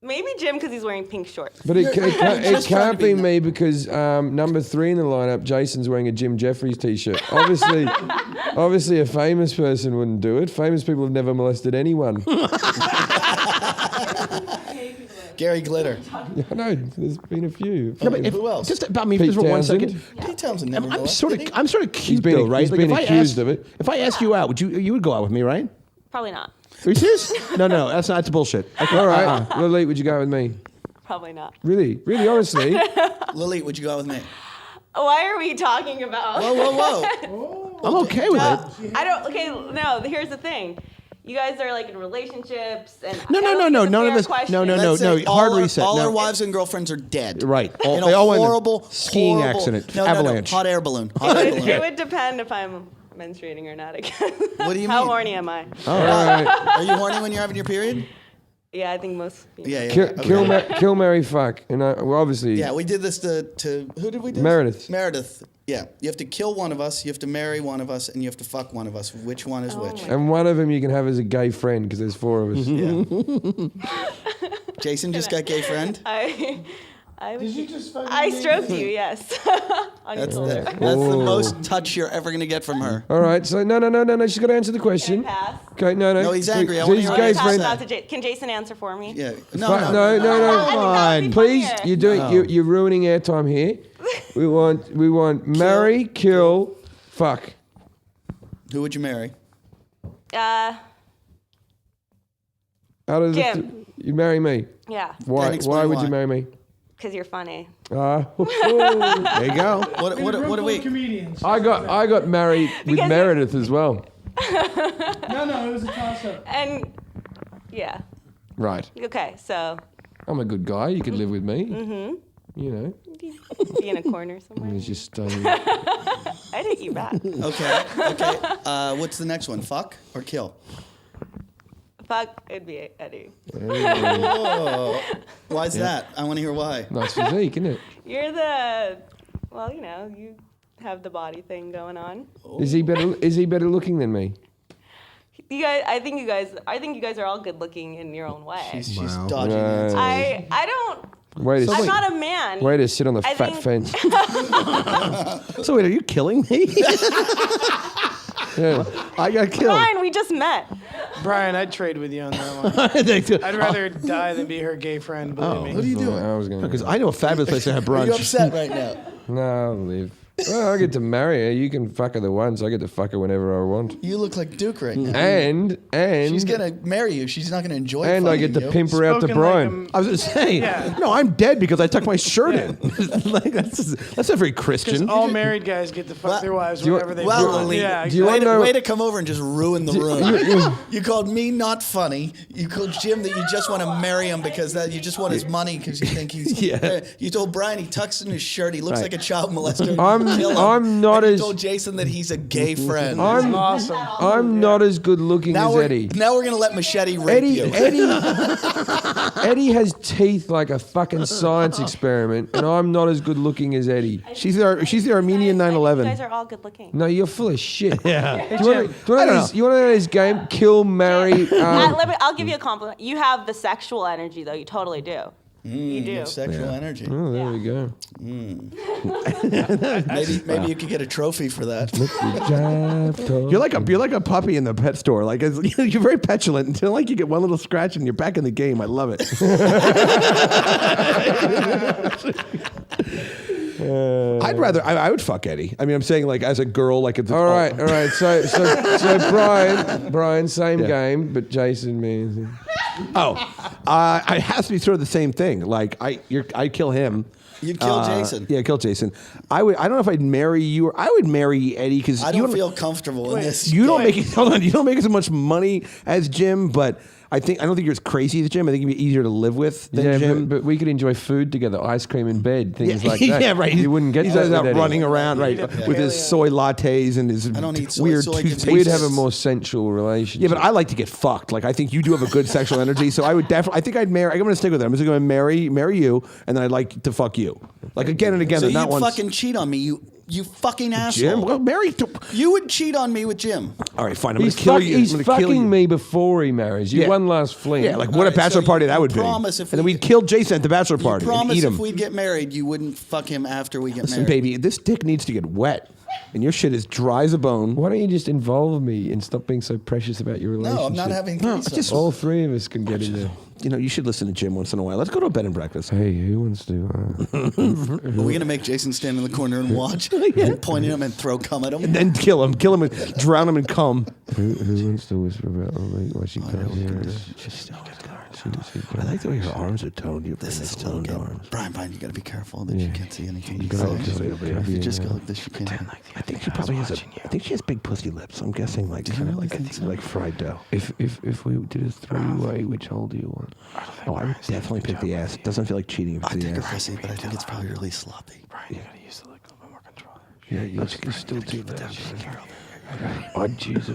Maybe Jim because he's wearing pink shorts. But it just trying can't to be be me because number 3 in the lineup, Jason's wearing a Jim Jeffries t-shirt. Obviously, a famous person wouldn't do it. Famous people have never molested anyone. Gary Glitter. Yeah, I know. There's been a few. No, but Who else? Just about me Pete just for 1 Townsend. second. Pete Townsend never I'm molested, sort did of, he? I'm sort of cute been- though, right? he's been if I accused asked, of it. If I asked you out, you would go out with me, right? Probably not. Are you serious? No, that's bullshit. All right. Lolita, would you go with me? Probably not. Really? Really, honestly? Lolita, would you go out with me? Why are we talking about? Whoa. I'm okay with it. I don't. Okay, no. Here's the thing. You guys are like in relationships and No. None of this. No. Let's say Hard all reset. All No. our wives and girlfriends are dead. Right. In They a all went in a horrible skiing horrible- accident. No, Avalanche. hot air balloon. Hot air It balloon. would depend if I'm menstruating or not again. What do you How mean? horny am I? All right. Are you horny when you're having your period? Yeah, I think most people. Yeah. Kill, marry, fuck. And well, obviously. Yeah, we did this to who did we do? Meredith. Meredith. Yeah, you have to kill one of us, you have to marry one of us, and you have to fuck one of us. Which one is which? And one of them you can have as a gay friend because there's 4 of us. Jason just got gay friend. I Did you just fucking I make stroked you, yes. On your That's shoulder. the most touch you're ever gonna get from her. All right. So no. She's got to answer the question. Pass. Okay. No. No, he's angry. I So wanna he's hear a what gay he Pass has friend. to out to Can Jason answer for me? Yeah. No. I think that would be Please, funnier. you're doing. You're ruining airtime here. We want marry, kill, fuck. Who would you marry? Out of Jim. you marry me. Yeah, Why? And explain Why would why. you marry me? because you're funny. There you go. What do we? Comedians. I got married with Because Meredith as well. No, it was a toss-up. And yeah, Right. okay, so I'm a good guy. You could live with me. Mm-hmm. You know. be in a corner somewhere. It's just. I'd hit you back. Okay. What's the next one? Fuck or kill? Fuck, it'd be Eddie. Why's that? I want to hear why. Nice physique, isn't it? You're you have the body thing going on. Is he better looking than me? You guys, I think you guys are all good looking in your own way. She's Wow. dodging No. answers. I don't. Way to I'm sit, not a man. way to sit on the I fat think- fence. So wait, are you killing me? Yeah. I got killed. Fine, we just met. Brian, I'd trade with you on that one. I'd rather die than be her gay friend, believe me. What are you doing? I was going. Because I know a fabulous place to have Are you brunch. upset right now? No, I'll leave. Well, I get to marry her. You can fuck her the once. I get to fuck her whenever I want. You look like Duke right now. And She's gonna marry you. She's not gonna enjoy. and I get to pimp her out to Spoken Brian. like I was going to say, Yeah. no, I'm dead because I tucked my shirt in. Like, that's not very Christian. all married guys get to fuck their wives you- whenever they Well, want. Lolita, Yeah, do you exactly. want- way to come over and just ruin the room. You called me not funny. You called Jim that you just want to marry him because that you just want his money because you think he's. Yeah. You told Brian he tucks in his shirt. He looks Right. like a child molester. I'm- Kill him. I'm not and as- You told Jason that he's a gay friend. I'm Awesome. I'm not as good looking now as we're Eddie. now we're gonna let Machete rape you. Eddie has teeth like a fucking science experiment, and I'm not as good looking as Eddie. She's the Armenian You 9/11. guys are all good looking. No, you're full of shit. Yeah. Do you want to know this game? Kill, marry. I'll give you a compliment. You have the sexual energy, though. You totally do. You do. Sexual energy. Oh, there we go. Maybe you could get a trophy for that. You're like a puppy in the pet store. Like you're very petulant until like you get one little scratch and you're back in the game. I love it. I would fuck Eddie. I mean, I'm saying like as a girl, like All right. So Brian, same game, but Jason, man. It has to be sort of the same thing. Like I kill him. You'd kill Jason. Yeah, kill Jason. I don't know if I'd marry you, or I would marry Eddie because I don't feel comfortable in this. You don't make it. Hold on, you don't make as much money as Jim, but I don't think you're as crazy as Jim. I think it'd be easier to live with than Jim. But we could enjoy food together, ice cream in bed, things like that. Yeah, right. You wouldn't get He's that out with Eddie. running around, right, with his soy lattes and his I don't eat soy, weird so I can toothpaste. taste We'd have a more sensual relationship. Yeah, but I like to get fucked. Like I think you do have a good sexual energy, so I would definitely. I think I'd marry. I'm going to stick with it. I'm just going to marry you, and then I'd like to fuck you, like again and again. So not you'd once. fucking cheat on me, you fucking asshole. Jim, well, marry. You would cheat on me with Jim. All right, fine. I'm going to kill you. He's fucking me before he marries you. Yeah. One last fling. Yeah, like what All a right, bachelor so party you that would be. promise if And then we- we'd kill Jason at the bachelor party. You and promise eat him. if we'd get married, you wouldn't fuck him after we get Listen, married. baby, this dick needs to get wet, and your shit is dry as a bone. Why don't you just involve me and stop being so precious about your relationship? No, I'm not having No, threesomes. just- All three of us can get in there. You know, you should listen to Jim once in a while. Let's go to a bed and breakfast. Hey, who wants to? Are we gonna make Jason stand in the corner and watch, and point at him and throw cum at him? And then kill him, and drown him in cum. Who wants to whisper about what she can't hear? I like the way her arms are toned. You have This is toned toned arms. Brian, you gotta be careful that you can't see anything. You gotta say. just wait over here. If you just go like this, you can't. I think she probably has I think she has big pussy lips. I'm guessing like kind of like fried dough. If we did a three-way, which hole do you want? Oh, I would definitely pick the ass. It doesn't feel like cheating if I it's the think her ass. pussy, but I think it's probably really sloppy. You gotta use a little bit more control. Yeah, you can still do that. I'd use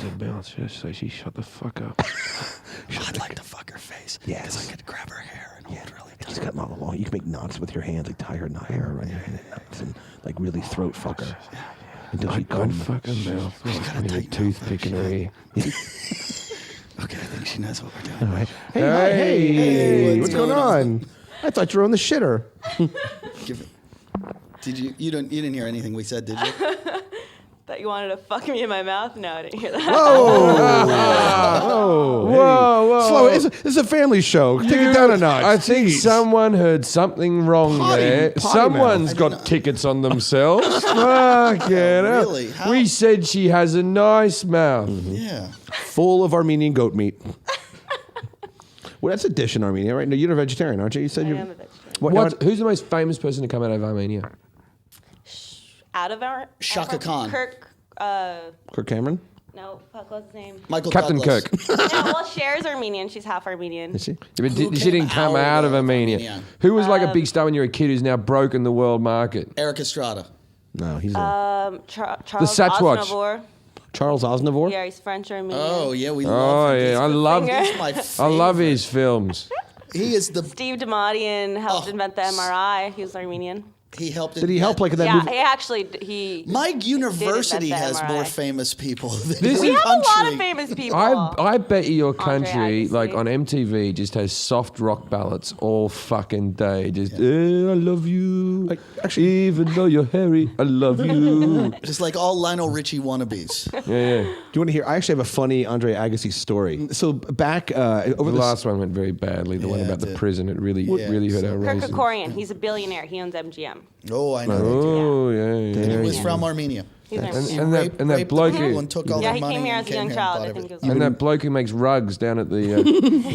a mouth just so she shut the fuck up. I'd like to fuck her face. Yes. Because I could grab her hair and hold really She's tight. got all long. You can make knots with your hands, like tie her hair around your hand, knots, and like really throat fuck her until she I'd comes. fuck her mouth got a with a tight toothpick in her ear. Okay, I think she knows what we're doing. All right. Hey, what's what's going going on? I thought you were on the shitter. Give it. Did you? You didn't hear anything we said, did you? That you wanted to fuck me in my mouth? No, I didn't hear that. Whoa! Slow. This is a family show. Take it down a notch. I think Jeez. someone heard something wrong there. potty Someone's mouth. got tickets on themselves. Fuck it. Really? How? We said she has a nice mouth. Yeah. full of Armenian goat meat. Well, that's a dish in Armenia, right? No, you're a vegetarian, aren't you? You said I you're. am a vegetarian. Who's the most famous person to come out of Armenia? Out of our Shaka Khan. Kirk. Kirk Cameron? No, fuck, what's his name? Michael Captain Douglas. Kirk. No, well, Cher's Armenian. She's half Armenian. Is she? Yeah, but Who she didn't came come out of Armenia. Armenia? Who was like a big star when you were a kid who's now broken the world market? Eric Estrada. No, he's a, Charles Sasquatch. Aznavour. Charles Aznavour. Yeah, he's French Armenian. Oh yeah, we Oh love him. yeah, I love. He's my I love favorite. his films. He is the. Steve Damadian helped invent the MRI. He was Armenian. He helped. Did he help like in that Yeah, movie? he actually he. My university invent the has MRI. more famous people than This We your have a lot country. of famous people. I bet you your country, Agassi. like on MTV, just has soft rock ballads all fucking day. Just, I love you. Actually- even though you're hairy, I love you. Just like all Lionel Richie wannabes. Yeah. Do you want to hear? I actually have a funny Andre Agassi story. So back The over the last one went very badly. The one Yeah, about it the did. prison, it really Yeah. hurt our Kirk raisins. Kerkorian. He's a billionaire. He owns MGM. Oh, I know. Oh yeah. He was from Armenia. He's And, Armenian. and that and that Raped the bloke people who, and took all Yeah, their he money came here and as a young here child. and I bought think it was everything. and that bloke who makes rugs down at the.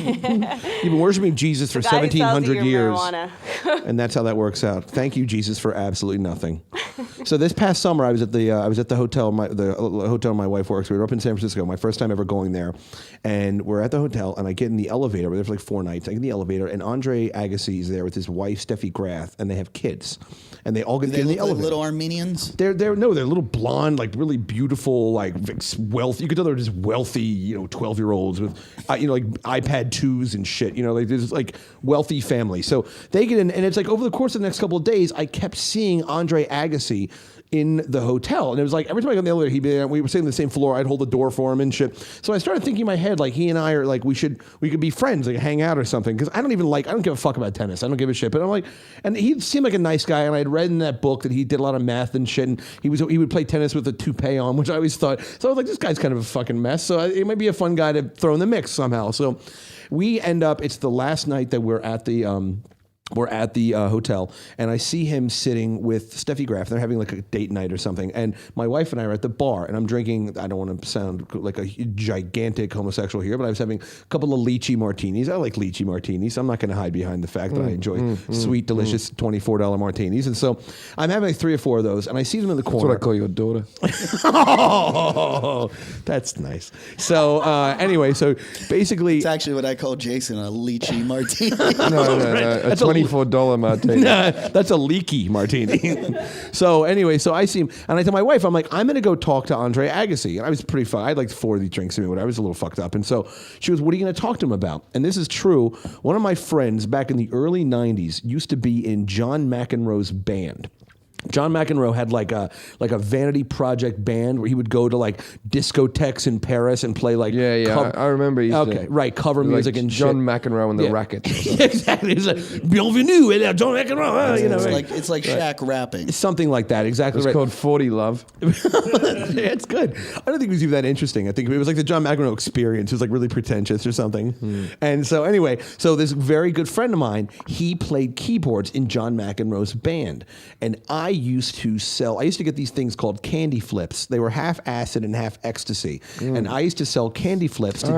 You've been worshiping Jesus for The guy who sells 1,700 you years. marijuana. And that's how that works out. Thank you, Jesus, for absolutely nothing. So this past summer, I was at the hotel. The hotel my wife works. We were up in San Francisco. My first time ever going there, and we're at the hotel. And I get in the elevator. We're there for like 4 nights. I get in the elevator, and Andre Agassi is there with his wife Steffi Graf, and they have kids, and they all get They in the look like elevator. little Armenians. They're little blonde, like really beautiful, like wealthy. You could tell they're just wealthy, 12-year-olds with, like iPad 2s and shit. Like there's like wealthy family. So they get in, and it's like over the course of the next couple of days, I kept seeing Andre Agassi be in the hotel. And it was like, every time I got in the elevator, we were sitting on the same floor, I'd hold the door for him and shit. So I started thinking in my head, like, he and I are like, we could be friends, like hang out or something. Because I don't give a fuck about tennis. I don't give a shit. But I'm like, and he seemed like a nice guy. And I had read in that book that he did a lot of math and shit. And he would play tennis with a toupee on, which I always thought. So I was like, this guy's kind of a fucking mess. So it might be a fun guy to throw in the mix somehow. So we end up, it's the last night that we're at the hotel, and I see him sitting with Steffi Graf. They're having like a date night or something, and my wife and I are at the bar, and I'm drinking. I don't want to sound like a gigantic homosexual here, but I was having a couple of lychee martinis. I like lychee martinis. I'm not going to hide behind the fact that I enjoy sweet, delicious $24 martinis, and so I'm having like 3 or 4 of those, and I see them in the corner. That's what I call your daughter. Oh, that's nice. So anyway, so basically, It's actually what I call Jason, a lychee martini. No. That's A $24 martini. Nah, that's a leaky martini. So anyway, so I see him, and I tell my wife, I'm like, I'm going to go talk to Andre Agassi. And I was pretty fun. I had like 4 of these drinks in me, but I was a little fucked up. And so she goes, what are you going to talk to him about? And this is true. One of my friends back in the early 90s used to be in John McEnroe's band. John McEnroe had like a vanity project band where he would go to like discotheques in Paris and play like I remember. Cover music and John shit. McEnroe and the Rackets. Exactly. It's like Bienvenue, John McEnroe. It's like Shaq rapping. Something like that. Exactly. It's right. called 40 Love. Yeah, it's good. I don't think it was even that interesting. I think it was like the John McEnroe experience. It was like really pretentious or something. And so anyway, so this very good friend of mine, he played keyboards in John McEnroe's band, and I used to get these things called candy flips. They were half acid and half ecstasy. And I used to sell candy flips to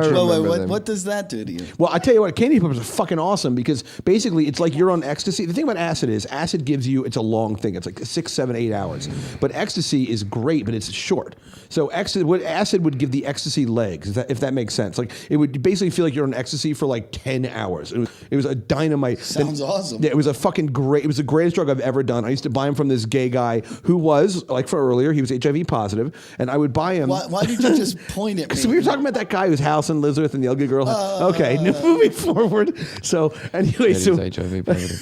What does that do to you? Well, I tell you what, candy flips are fucking awesome because basically it's like you're on ecstasy. The thing about acid is acid gives you, it's a long thing. It's like 6, 7, 8 hours. But ecstasy is great, but it's short. So acid would give the ecstasy legs, if that makes sense. Like it would basically feel like you're on ecstasy for like 10 hours. It was a dynamite. Sounds awesome. Yeah, it was a fucking great, it was the greatest drug I've ever done. I used to buy them from this gay guy who was, like for earlier, he was HIV positive, and I would buy him. Why did you just point at me? Because we were talking about that guy who's House and Lizarth and the ugly girl. Okay, moving forward. So anyway, HIV positive.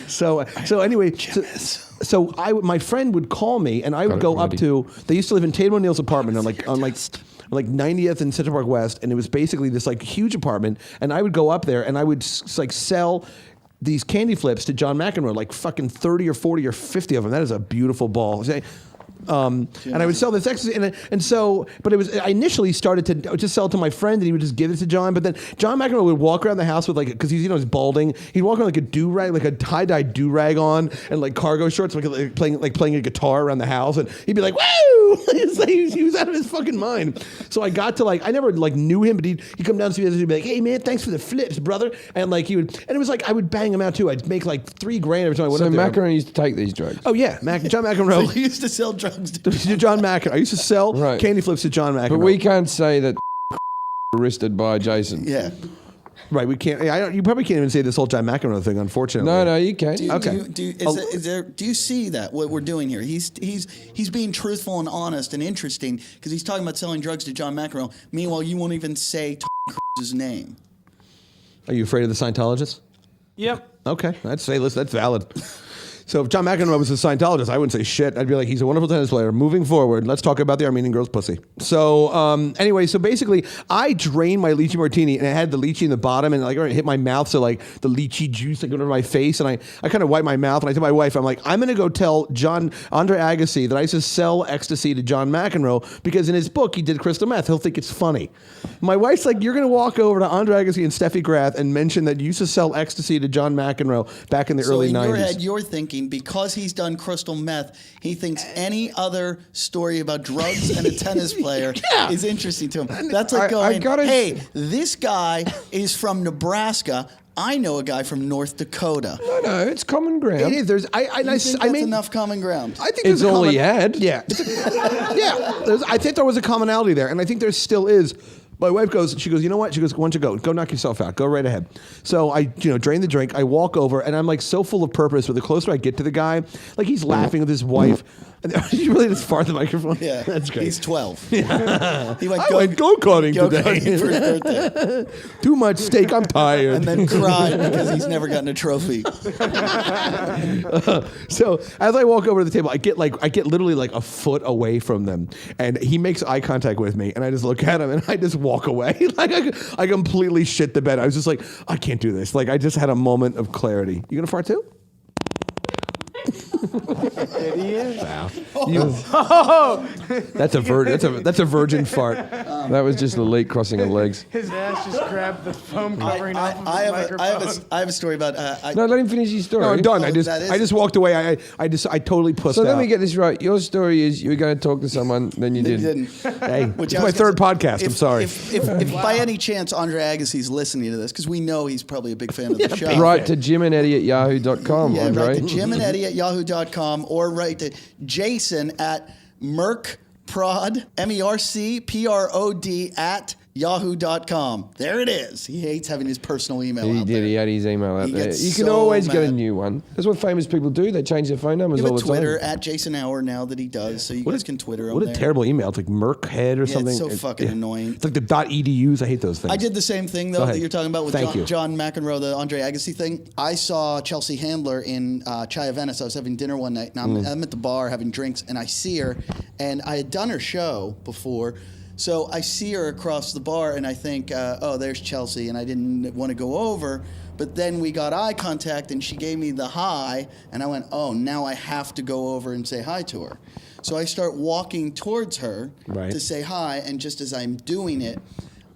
so anyway, so my friend would call me, and I would go up to. They used to live in Tatum O'Neill's apartment on 90th and Central Park West, and it was basically this like huge apartment. And I would go up there, and I would like sell these candy flips to John McEnroe, like fucking 30 or 40 or 50 of them. That is a beautiful ball. And I would sell this ecstasy, and so, but it was, I initially started to just sell it to my friend, and he would just give it to John. But then John McEnroe would walk around the house with like, because he's balding, he'd walk around like a do-rag, like a tie-dye do-rag on, and like cargo shorts, like playing a guitar around the house, and he'd be like, woo! He was out of his fucking mind. So I got to like, I never like knew him, but he'd come down to me and he'd be like, hey man, thanks for the flips, brother. And like and it was like, I would bang him out too. I'd make like $3,000 every time I went up there. So McEnroe used to take these drugs? Oh yeah, John McEnroe. So you used to sell drugs to John McEnroe. I used to sell candy flips to John McEnroe. But we can't say that arrested by Jason. Yeah. Right, we can't. You probably can't even say this whole John McEnroe thing, unfortunately. No, you can. Do you see that what we're doing here? He's being truthful and honest and interesting because he's talking about selling drugs to John McEnroe. Meanwhile, you won't even say Cruise's name. Are you afraid of the Scientologists? Yep. Okay, that's valid. So if John McEnroe was a Scientologist, I wouldn't say shit. I'd be like, he's a wonderful tennis player. Moving forward, let's talk about the Armenian girl's pussy. So anyway, so basically, I drained my lychee martini, and it had the lychee in the bottom, and like it hit my mouth, so like the lychee juice like went over my face, and I kind of wiped my mouth, and I told my wife, I'm like, I'm gonna go tell Andre Agassi that I used to sell ecstasy to John McEnroe because in his book he did crystal meth. He'll think it's funny. My wife's like, you're gonna walk over to Andre Agassi and Steffi Graf and mention that you used to sell ecstasy to John McEnroe back in the early 90s. So in your head, you're thinking because he's done crystal meth, he thinks any other story about drugs and a tennis player is interesting to him. That's like going, hey, this guy is from Nebraska. I know a guy from North Dakota. No, it's common ground. It is. I mean, enough common ground. I think it's all he had. Yeah. I think there was a commonality there, and I think there still is. My wife goes, she goes, you know what? She goes, why don't you go knock yourself out. Go right ahead. So I, drain the drink. I walk over and I'm like so full of purpose, but the closer I get to the guy, like he's laughing with his wife. And you really just far the microphone? Yeah. That's great. He's 12. Yeah. He went I went go-karting today. for his birthday. Too much steak, I'm tired. And then cried because he's never gotten a trophy. So as I walk over to the table, I get literally like a foot away from them, and he makes eye contact with me, and I just look at him and I just walk away. Like I completely shit the bed. I was just like, I can't do this. Like I just had a moment of clarity. You gonna fart too? Idiot. Wow. That's a virgin fart. That was just Lolita crossing her legs. His ass just grabbed the foam covering off of I his have microphone. I have a story about. No, let him finish his story. No, I'm done. Oh, I just walked away. I totally pussed So out. let me get this right. Your story is you were going to talk to someone, then you He didn't. Hey, Which it's I my was third gonna podcast. say, I'm sorry. If by any chance Andre Agassi's listening to this, because we know he's probably a big fan of the show. Write to jimandeddie@yahoo.com, Yeah, Andre. write to jimandeddie@yahoo.com or write to Jason at mercprod, MERCPROD at yahoo.com. There it is. He hates having his personal email He out did. there. He had his email out He there. gets You can so always get a mad. new one. That's what famous people do. They change their phone numbers You have all a the Twitter time. at Jason Hour now that he does, so you guys can Twitter him What a there. terrible email. It's like Merckhead or Yeah, something. it's so fucking annoying. It's like the .edus. I hate those things. I did the same thing, Go though, ahead. that you're talking about with Thank you. John McEnroe, the Andre Agassi thing. I saw Chelsea Handler in Chai Venice. I was having dinner one night, and I'm at the bar having drinks, and I see her, and I had done her show before, so I see her across the bar, and I think, oh, there's Chelsea, and I didn't want to go over, but then we got eye contact, and she gave me the hi, and I went, oh, now I have to go over and say hi to her. So I start walking towards her Right. to say hi, and just as I'm doing it,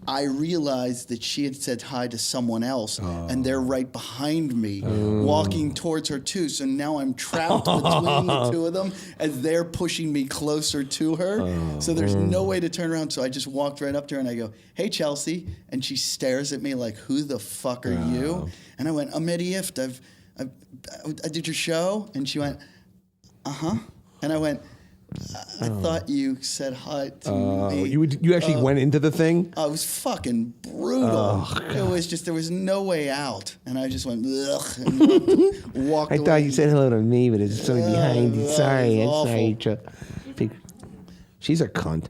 I realized that she had said hi to someone else, and they're right behind me, walking towards her too. So now I'm trapped between the two of them as they're pushing me closer to her. So there's no way to turn around. So I just walked right up to her and I go, "Hey, Chelsea," and she stares at me like, "Who the fuck are you?" And I went, "I'm Eddie Ift. I did your show," and she went, "Uh-huh," and I went, I thought you said hi to me. You actually went into the thing? Oh, it was fucking brutal. It was just, there was no way out. And I just went, ugh, and walked I away. thought you said hello to me, but it's something behind you. that Sorry, I'm was sorry. She's a cunt.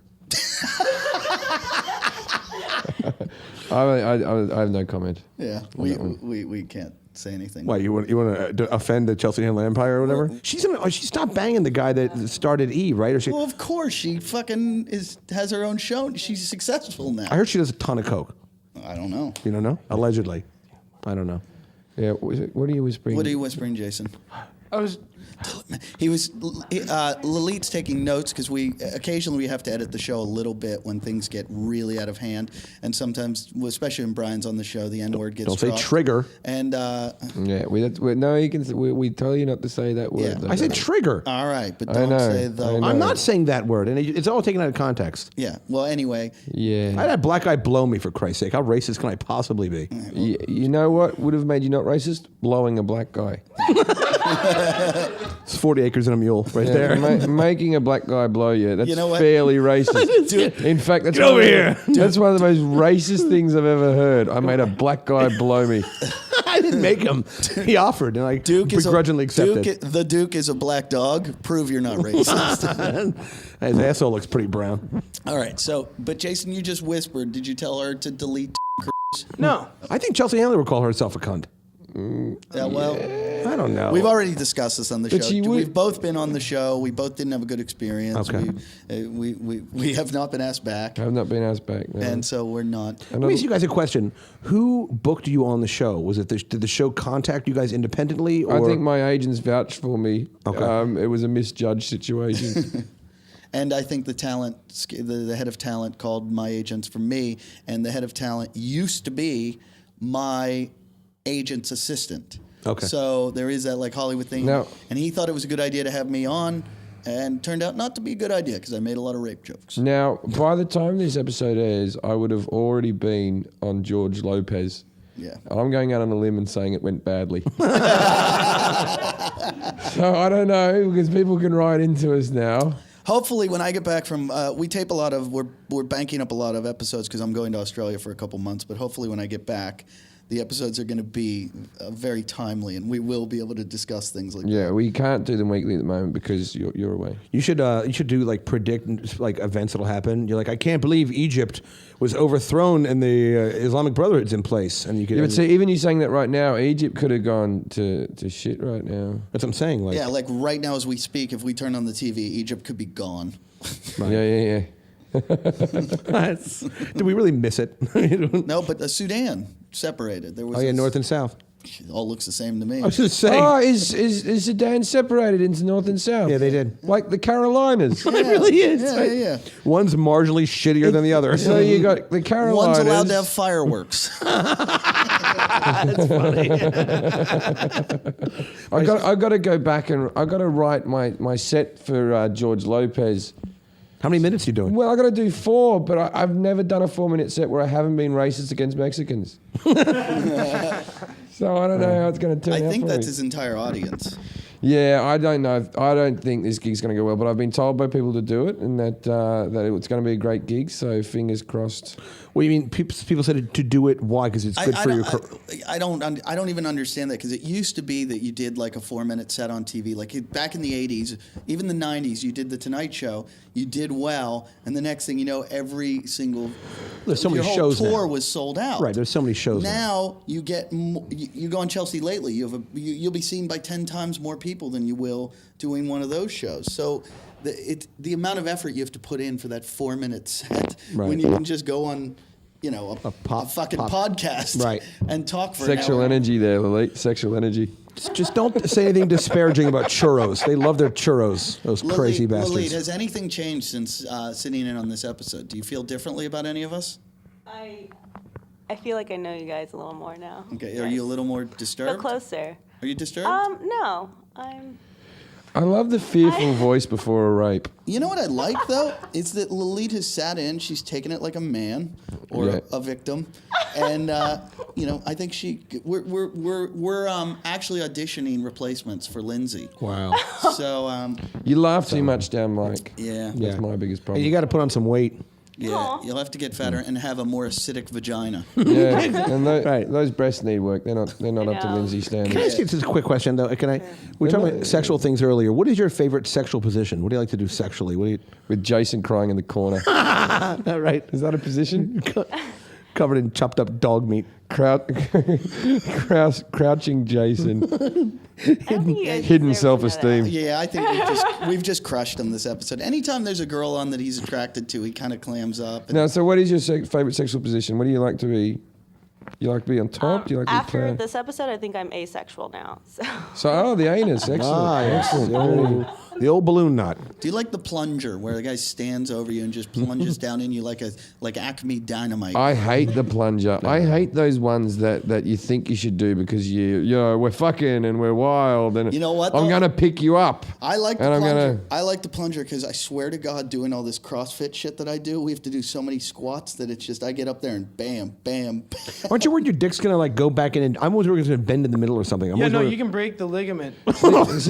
I have no comment. Yeah, we can't say anything. Why, you want to offend the Chelsea Handler Empire or whatever? She stopped banging the guy that started E, right? Or she? Well, of course, she fucking has her own show. She's successful now. I heard she does a ton of coke. I don't know. You don't know? Allegedly. I don't know. Yeah, what are you whispering? What are you whispering, Jason? I was He was Lolita's taking notes because occasionally we have to edit the show a little bit when things get really out of hand, and sometimes, especially when Brian's on the show, the N word gets Don't say dropped. trigger. And Yeah, no, you can. We tell you not to say that word. Yeah. though. I said trigger. all right, but I don't know, say I the. know. I'm not saying that word, and it's all taken out of context. Yeah. Well, anyway, Yeah. I had a black guy blow me, for Christ's sake. How racist can I possibly be? You know what would have made you not racist? Blowing a black guy. It's 40 acres and a mule right there. Making a black guy blow you, that's You know what? fairly racist. In fact, that's over here. That's one of the most racist things I've ever heard. I made a black guy blow me. I didn't make him. He offered, and I begrudgingly accepted. The Duke is a black dog. Prove you're not racist. His asshole looks pretty brown. All right. So, but Jason, you just whispered. Did you tell her to delete? no. I think Chelsea Handler would call herself a cunt. Yeah. Well, I don't know. we've already discussed this on the But show. she would- We've both been on the show. We both didn't have a good experience. Okay. We have not been asked back, I've not been asked back. No. and so we're not. Let me ask you guys a question. Who booked you on the show? Was it did the show contact you guys independently? Or? I think my agents vouched for me. Okay. It was a misjudged situation. And I think the head of talent called my agents for me, and the head of talent used to be my agent's assistant. Okay. So there is that like Hollywood thing. Now- And he thought it was a good idea to have me on, and turned out not to be a good idea because I made a lot of rape jokes. Now, by the time this episode airs, I would have already been on George Lopez. Yeah. I'm going out on a limb and saying it went badly. So I don't know, because people can write into us now. Hopefully, when I get back from, we tape a lot of. We're banking up a lot of episodes because I'm going to Australia for a couple months. But hopefully, when I get back, the episodes are going to be very timely, and we will be able to discuss things like that. Yeah, we can't do them weekly at the moment because you're away. You should do like predict like events that'll happen. You're like, I can't believe Egypt was overthrown and the Islamic Brotherhood's in place, and you could. Yeah, but see, even you saying that right now, Egypt could have gone to shit right now. That's what I'm saying. Like, Yeah, like right now as we speak, if we turn on the TV, Egypt could be gone. Right. Yeah. Do we really miss it? No, but the Sudan separated. There was North and South. It all looks the same to me. I was just saying. Oh, is Sudan separated into North and South? Yeah, they did. Like the Carolinas. It really is. Yeah. One's marginally shittier than the other. So you got the Carolinas. One's allowed to have fireworks. That's funny. I got to go back and I got to write my set for George Lopez. How many minutes are you doing? Well, I got to do 4, but I've never done a 4-minute set where I haven't been racist against Mexicans. So I don't know how it's going to turn out. I think for that's me. his entire audience. Yeah, I don't know. I don't think this gig's going to go well, but I've been told by people to do it and that it's going to be a great gig. So fingers crossed. What do you mean? People said to do it. Why? Because it's good for your. I don't even understand that because it used to be that you did like a 4-minute set on TV. Like back in the 80s, even the 90s, you did the Tonight Show. You did well, and the next thing you know, every single There's so many your shows whole tour now. was sold out. Right. There's so many shows Now you get you go on Chelsea Lately. You'll be seen by 10 times more people than you will doing one of those shows. So the amount of effort you have to put in for that 4-minute set when you can just go on, a fucking podcast and talk for Sexual an hour. energy there, Lolita. Sexual energy. Just don't say anything disparaging about churros. They love their churros. Those crazy bastards. Lolita, has anything changed since sitting in on this episode? Do you feel differently about any of us? I feel like I know you guys a little more now. Okay, are you a little more disturbed? Feel closer. Are you disturbed? No, I'm. I love the fearful voice before a rape. You know what I like though is that Lolita sat in. She's taken it like a man or a victim, and I think we're actually auditioning replacements for Lindsay. Wow. So You laugh too much down, Mike. yeah, That's my biggest problem. You got to put on some weight. yeah, Aw. you'll have to get fatter and have a more acidic vagina. Yeah, and Right. those breasts need work. They're not up to know. Lindsay's Can I standards. ask you just a quick question though? We were talking about sexual things earlier. What is your favorite sexual position? What do you like to do sexually? What do you? With Jason crying in the corner. Right. Is that a position? Covered in chopped up dog meat. Crouching Jason. I don't think you guys Hidden deserve to know self-esteem. Yeah, I think we've just crushed him this episode. Anytime there's a girl on that he's attracted to, he kind of clams up. And Now, so what is your favorite sexual position? What do you like to be? You like to be on top? Do you like to be After player? this episode, I think I'm asexual now. So The anus. Excellent. Yes. Excellent. The old balloon knot. do you like the plunger where the guy stands over you and just plunges down in you like Acme Dynamite? I hate the plunger. I hate those ones that you think you should do because we're fucking and we're wild and You know what, I'm though? gonna pick you up. I like the and I'm plunger. gonna I like the plunger because I swear to God, doing all this CrossFit shit that I do, we have to do so many squats that it's just I get up there and bam, bam, bam. Aren't you worried your dick's gonna like go back in? And I'm always worried it's gonna bend in the middle or something. I'm Yeah, always no, worried- you can break the ligament. Tell us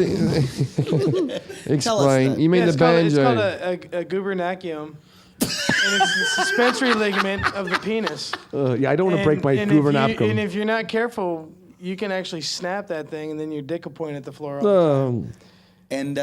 Explain. that. You mean Yeah, the it's called banjo? a gubernaculum. And it's the suspensory ligament of the penis. yeah, I don't want to break my And gubernacum. if you're not careful, you can actually snap that thing, and then your dick will point at the floor. All the time. And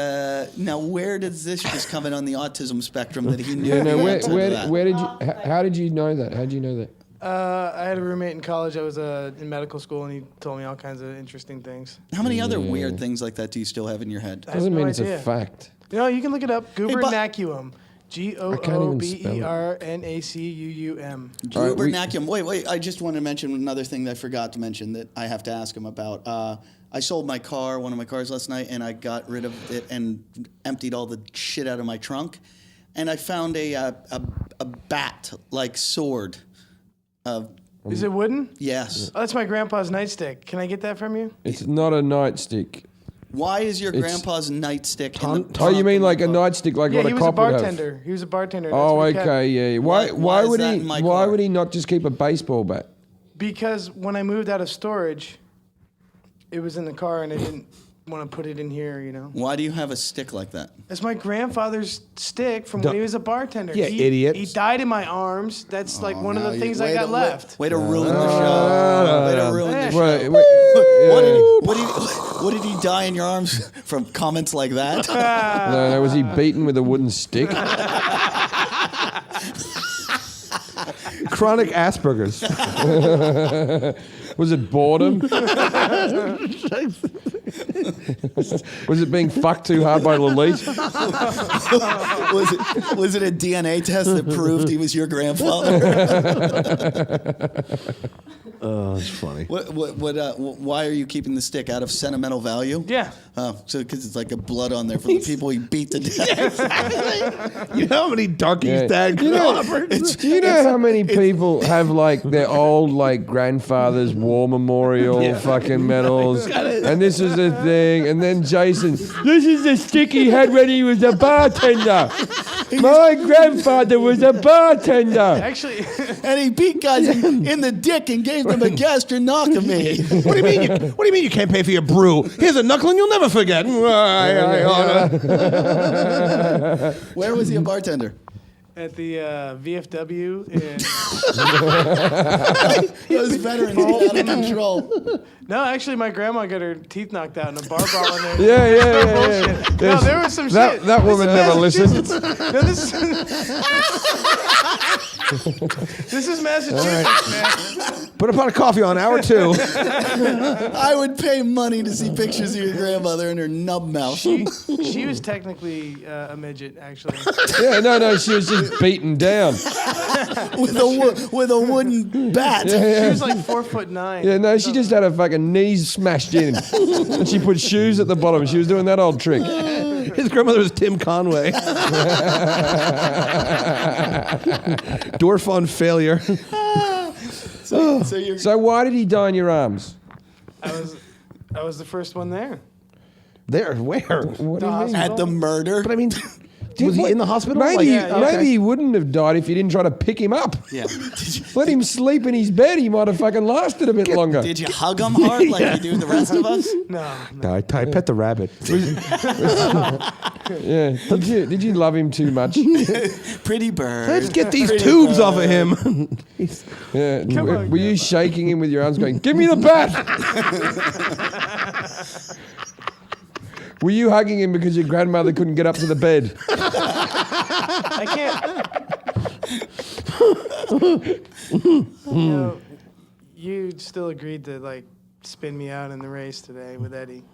now, where does this just come in on the autism spectrum that he knew? Yeah, no. the answer to that? Where did you? How did you know that? How did you know that? I had a roommate in college. I was in medical school, and he told me all kinds of interesting things. How many other weird things like that do you still have in your head? I have Doesn't no mean it's idea. a fact. You know, you can look it up. but- Gubernaculum. even GOOBERNACUUM. All right, Gubernaculum. Wait. I just want to mention another thing that I forgot to mention that I have to ask him about. I sold my car, one of my cars last night, and I got rid of it and emptied all the shit out of my trunk. And I found a bat-like sword. Is it wooden? Yes. Oh, that's my grandpa's nightstick. Can I get that from you? It's not a nightstick. Why is your It's- grandpa's nightstick in the Oh, you trunk mean of like a my car? nightstick, like Yeah, what he a was a cop would have? bartender. He was a bartender. That's Oh, what he kept. okay, yeah. Why Why is would that he? in my Why car? would he not just keep a baseball bat? Because when I moved out of storage, it was in the car and I didn't want to put it in here, Why do you have a stick like that? That's my grandfather's stick from when he was a bartender. Yeah, idiot. He died in my arms. That's like one of the things I got left. Way to ruin the show. Way to ruin the show. What did he die in your arms from? Comments like that? No, was he beaten with a wooden stick? Chronic Asperger's. Was it boredom? Was it being fucked too hard by Lolita? Was it a DNA test that proved he was your grandfather? Oh, that's funny. Why are you keeping the stick? Out of sentimental value? Yeah. So because it's like a blood on there for the people he beat to death. You know how many donkeys Dad could offer? Do you know how many people have like their old like grandfather's war memorial fucking medals? And this is the thing. And then Jason, this is the stick he had when he was a bartender. My grandfather was a bartender. Actually, And he beat guys in the dick and gave them a gastronomy. What do you mean you can't pay for your brew? Here's a knuckle and you'll never forget. Where was he a bartender? at the VFW in Those veterans get out of control. No, actually, my grandma got her teeth knocked out in a bar brawl in there. Yeah. No, there was some That, shit. that woman never listened. No, this is Massachusetts, man. Put a pot of coffee on hour 2. I would pay money to see pictures of your grandmother and her nub mouth. She was technically a midget, actually. Yeah, no, she was just beaten down. with a wooden bat. She was like 4'9". Yeah, no, she just had her fucking knees smashed in. And she put shoes at the bottom. She was doing that old trick. His grandmother was Tim Conway. Dwarf on failure. So why did he die in your arms? I was the first one there. There, where? What do you mean? At the murder. But I mean, was he in the hospital? Maybe, Like, maybe he wouldn't have died if you didn't try to pick him up. Yeah. Let him sleep in his bed. He might have fucking lasted a bit longer. Did you hug him hard like you do the rest of us? No. I pet the rabbit. Yeah. Did you love him too much? Pretty bird. Let's get these Pretty tubes bird. off of him. Yeah. Come on, Were you shaking him with your arms going, give me the bat? Were you hugging him because your grandmother couldn't get up to the bed? I can't. You still agreed to like spin me out in the race today with Eddie.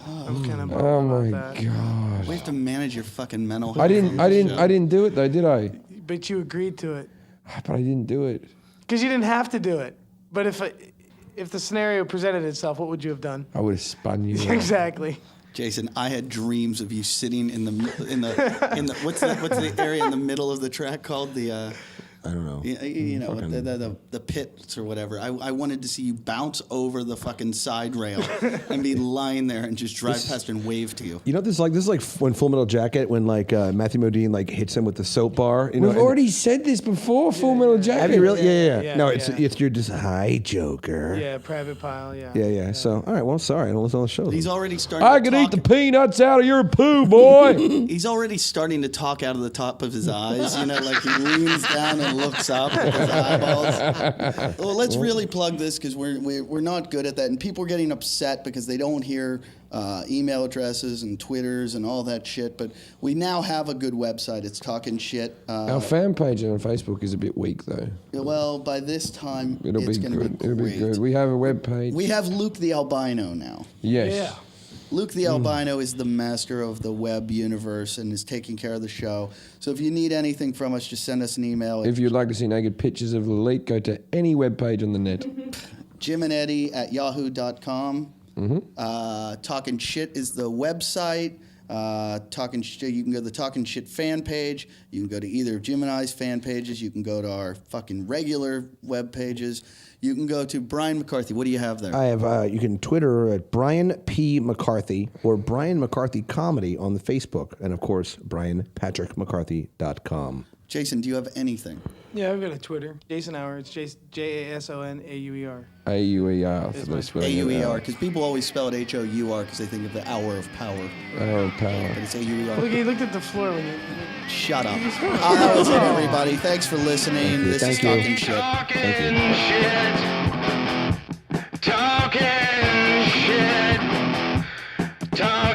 I'm kind of Oh my about that. god. We have to manage your fucking mental health. I didn't do it though, did I? But you agreed to it But I didn't do it. because you didn't have to do it. But if the scenario presented itself, what would you have done? I would have spun you. Exactly. Jason, I had dreams of you sitting in the what's the area in the middle of the track called the I don't know. you know the pits or whatever. I wanted to see you bounce over the fucking side rail and be lying there and just drive past and wave to you. You know, this is like when Full Metal Jacket, when like Matthew Modine like hits him with the soap bar. You know, We've already said this before, Full Metal Jacket. Have you really? Yeah. Yeah, No, yeah. it's you're just hi Joker. Yeah, private pile. Yeah. Yeah. So all right, well, sorry, I don't listen to the show. He's already starting. I to could talk. eat the peanuts out of your poo, boy. He's already starting to talk out of the top of his eyes. You know, like he leans down and looks up with his eyeballs. Well, let's really plug this because we're not good at that, and people are getting upset because they don't hear email addresses and Twitters and all that shit. But we now have a good website. It's Talkin Shit. Our fan page on Facebook is a bit weak, though. Well, by this time, It'll it's be going to good. be It'll great. be good. We have a web page. We have Luke the Albino now. Yes. Yeah. Luke the Albino is the master of the web universe and is taking care of the show. So if you need anything from us, just send us an email. If you'd like to see naked pictures of Lolita, go to any web page on the net. Jim and Eddie at yahoo.com. Talkin Shit is the website. Talkin Shit, you can go to the Talkin Shit fan page. You can go to either Jim and I's fan pages. You can go to our fucking regular web pages. You can go to Brian McCarthy. What do you have there? I have you can Twitter at Brian P. McCarthy or Brian McCarthy Comedy on the Facebook, and of course BrianPatrickMcCarthy.com. Jason, do you have anything? Yeah, I've got a Twitter. Jason Auer. It's JASONAUER. AUER for the spelling. AUER, because people always spell it HOUR because they think of the hour of power. Hour of power. But it's AUER. Look, he looked at the floor when you. Shut up. That was it, everybody. Thanks for listening. This is Talkin Shit. Talkin Shit. Talkin Shit. Talkin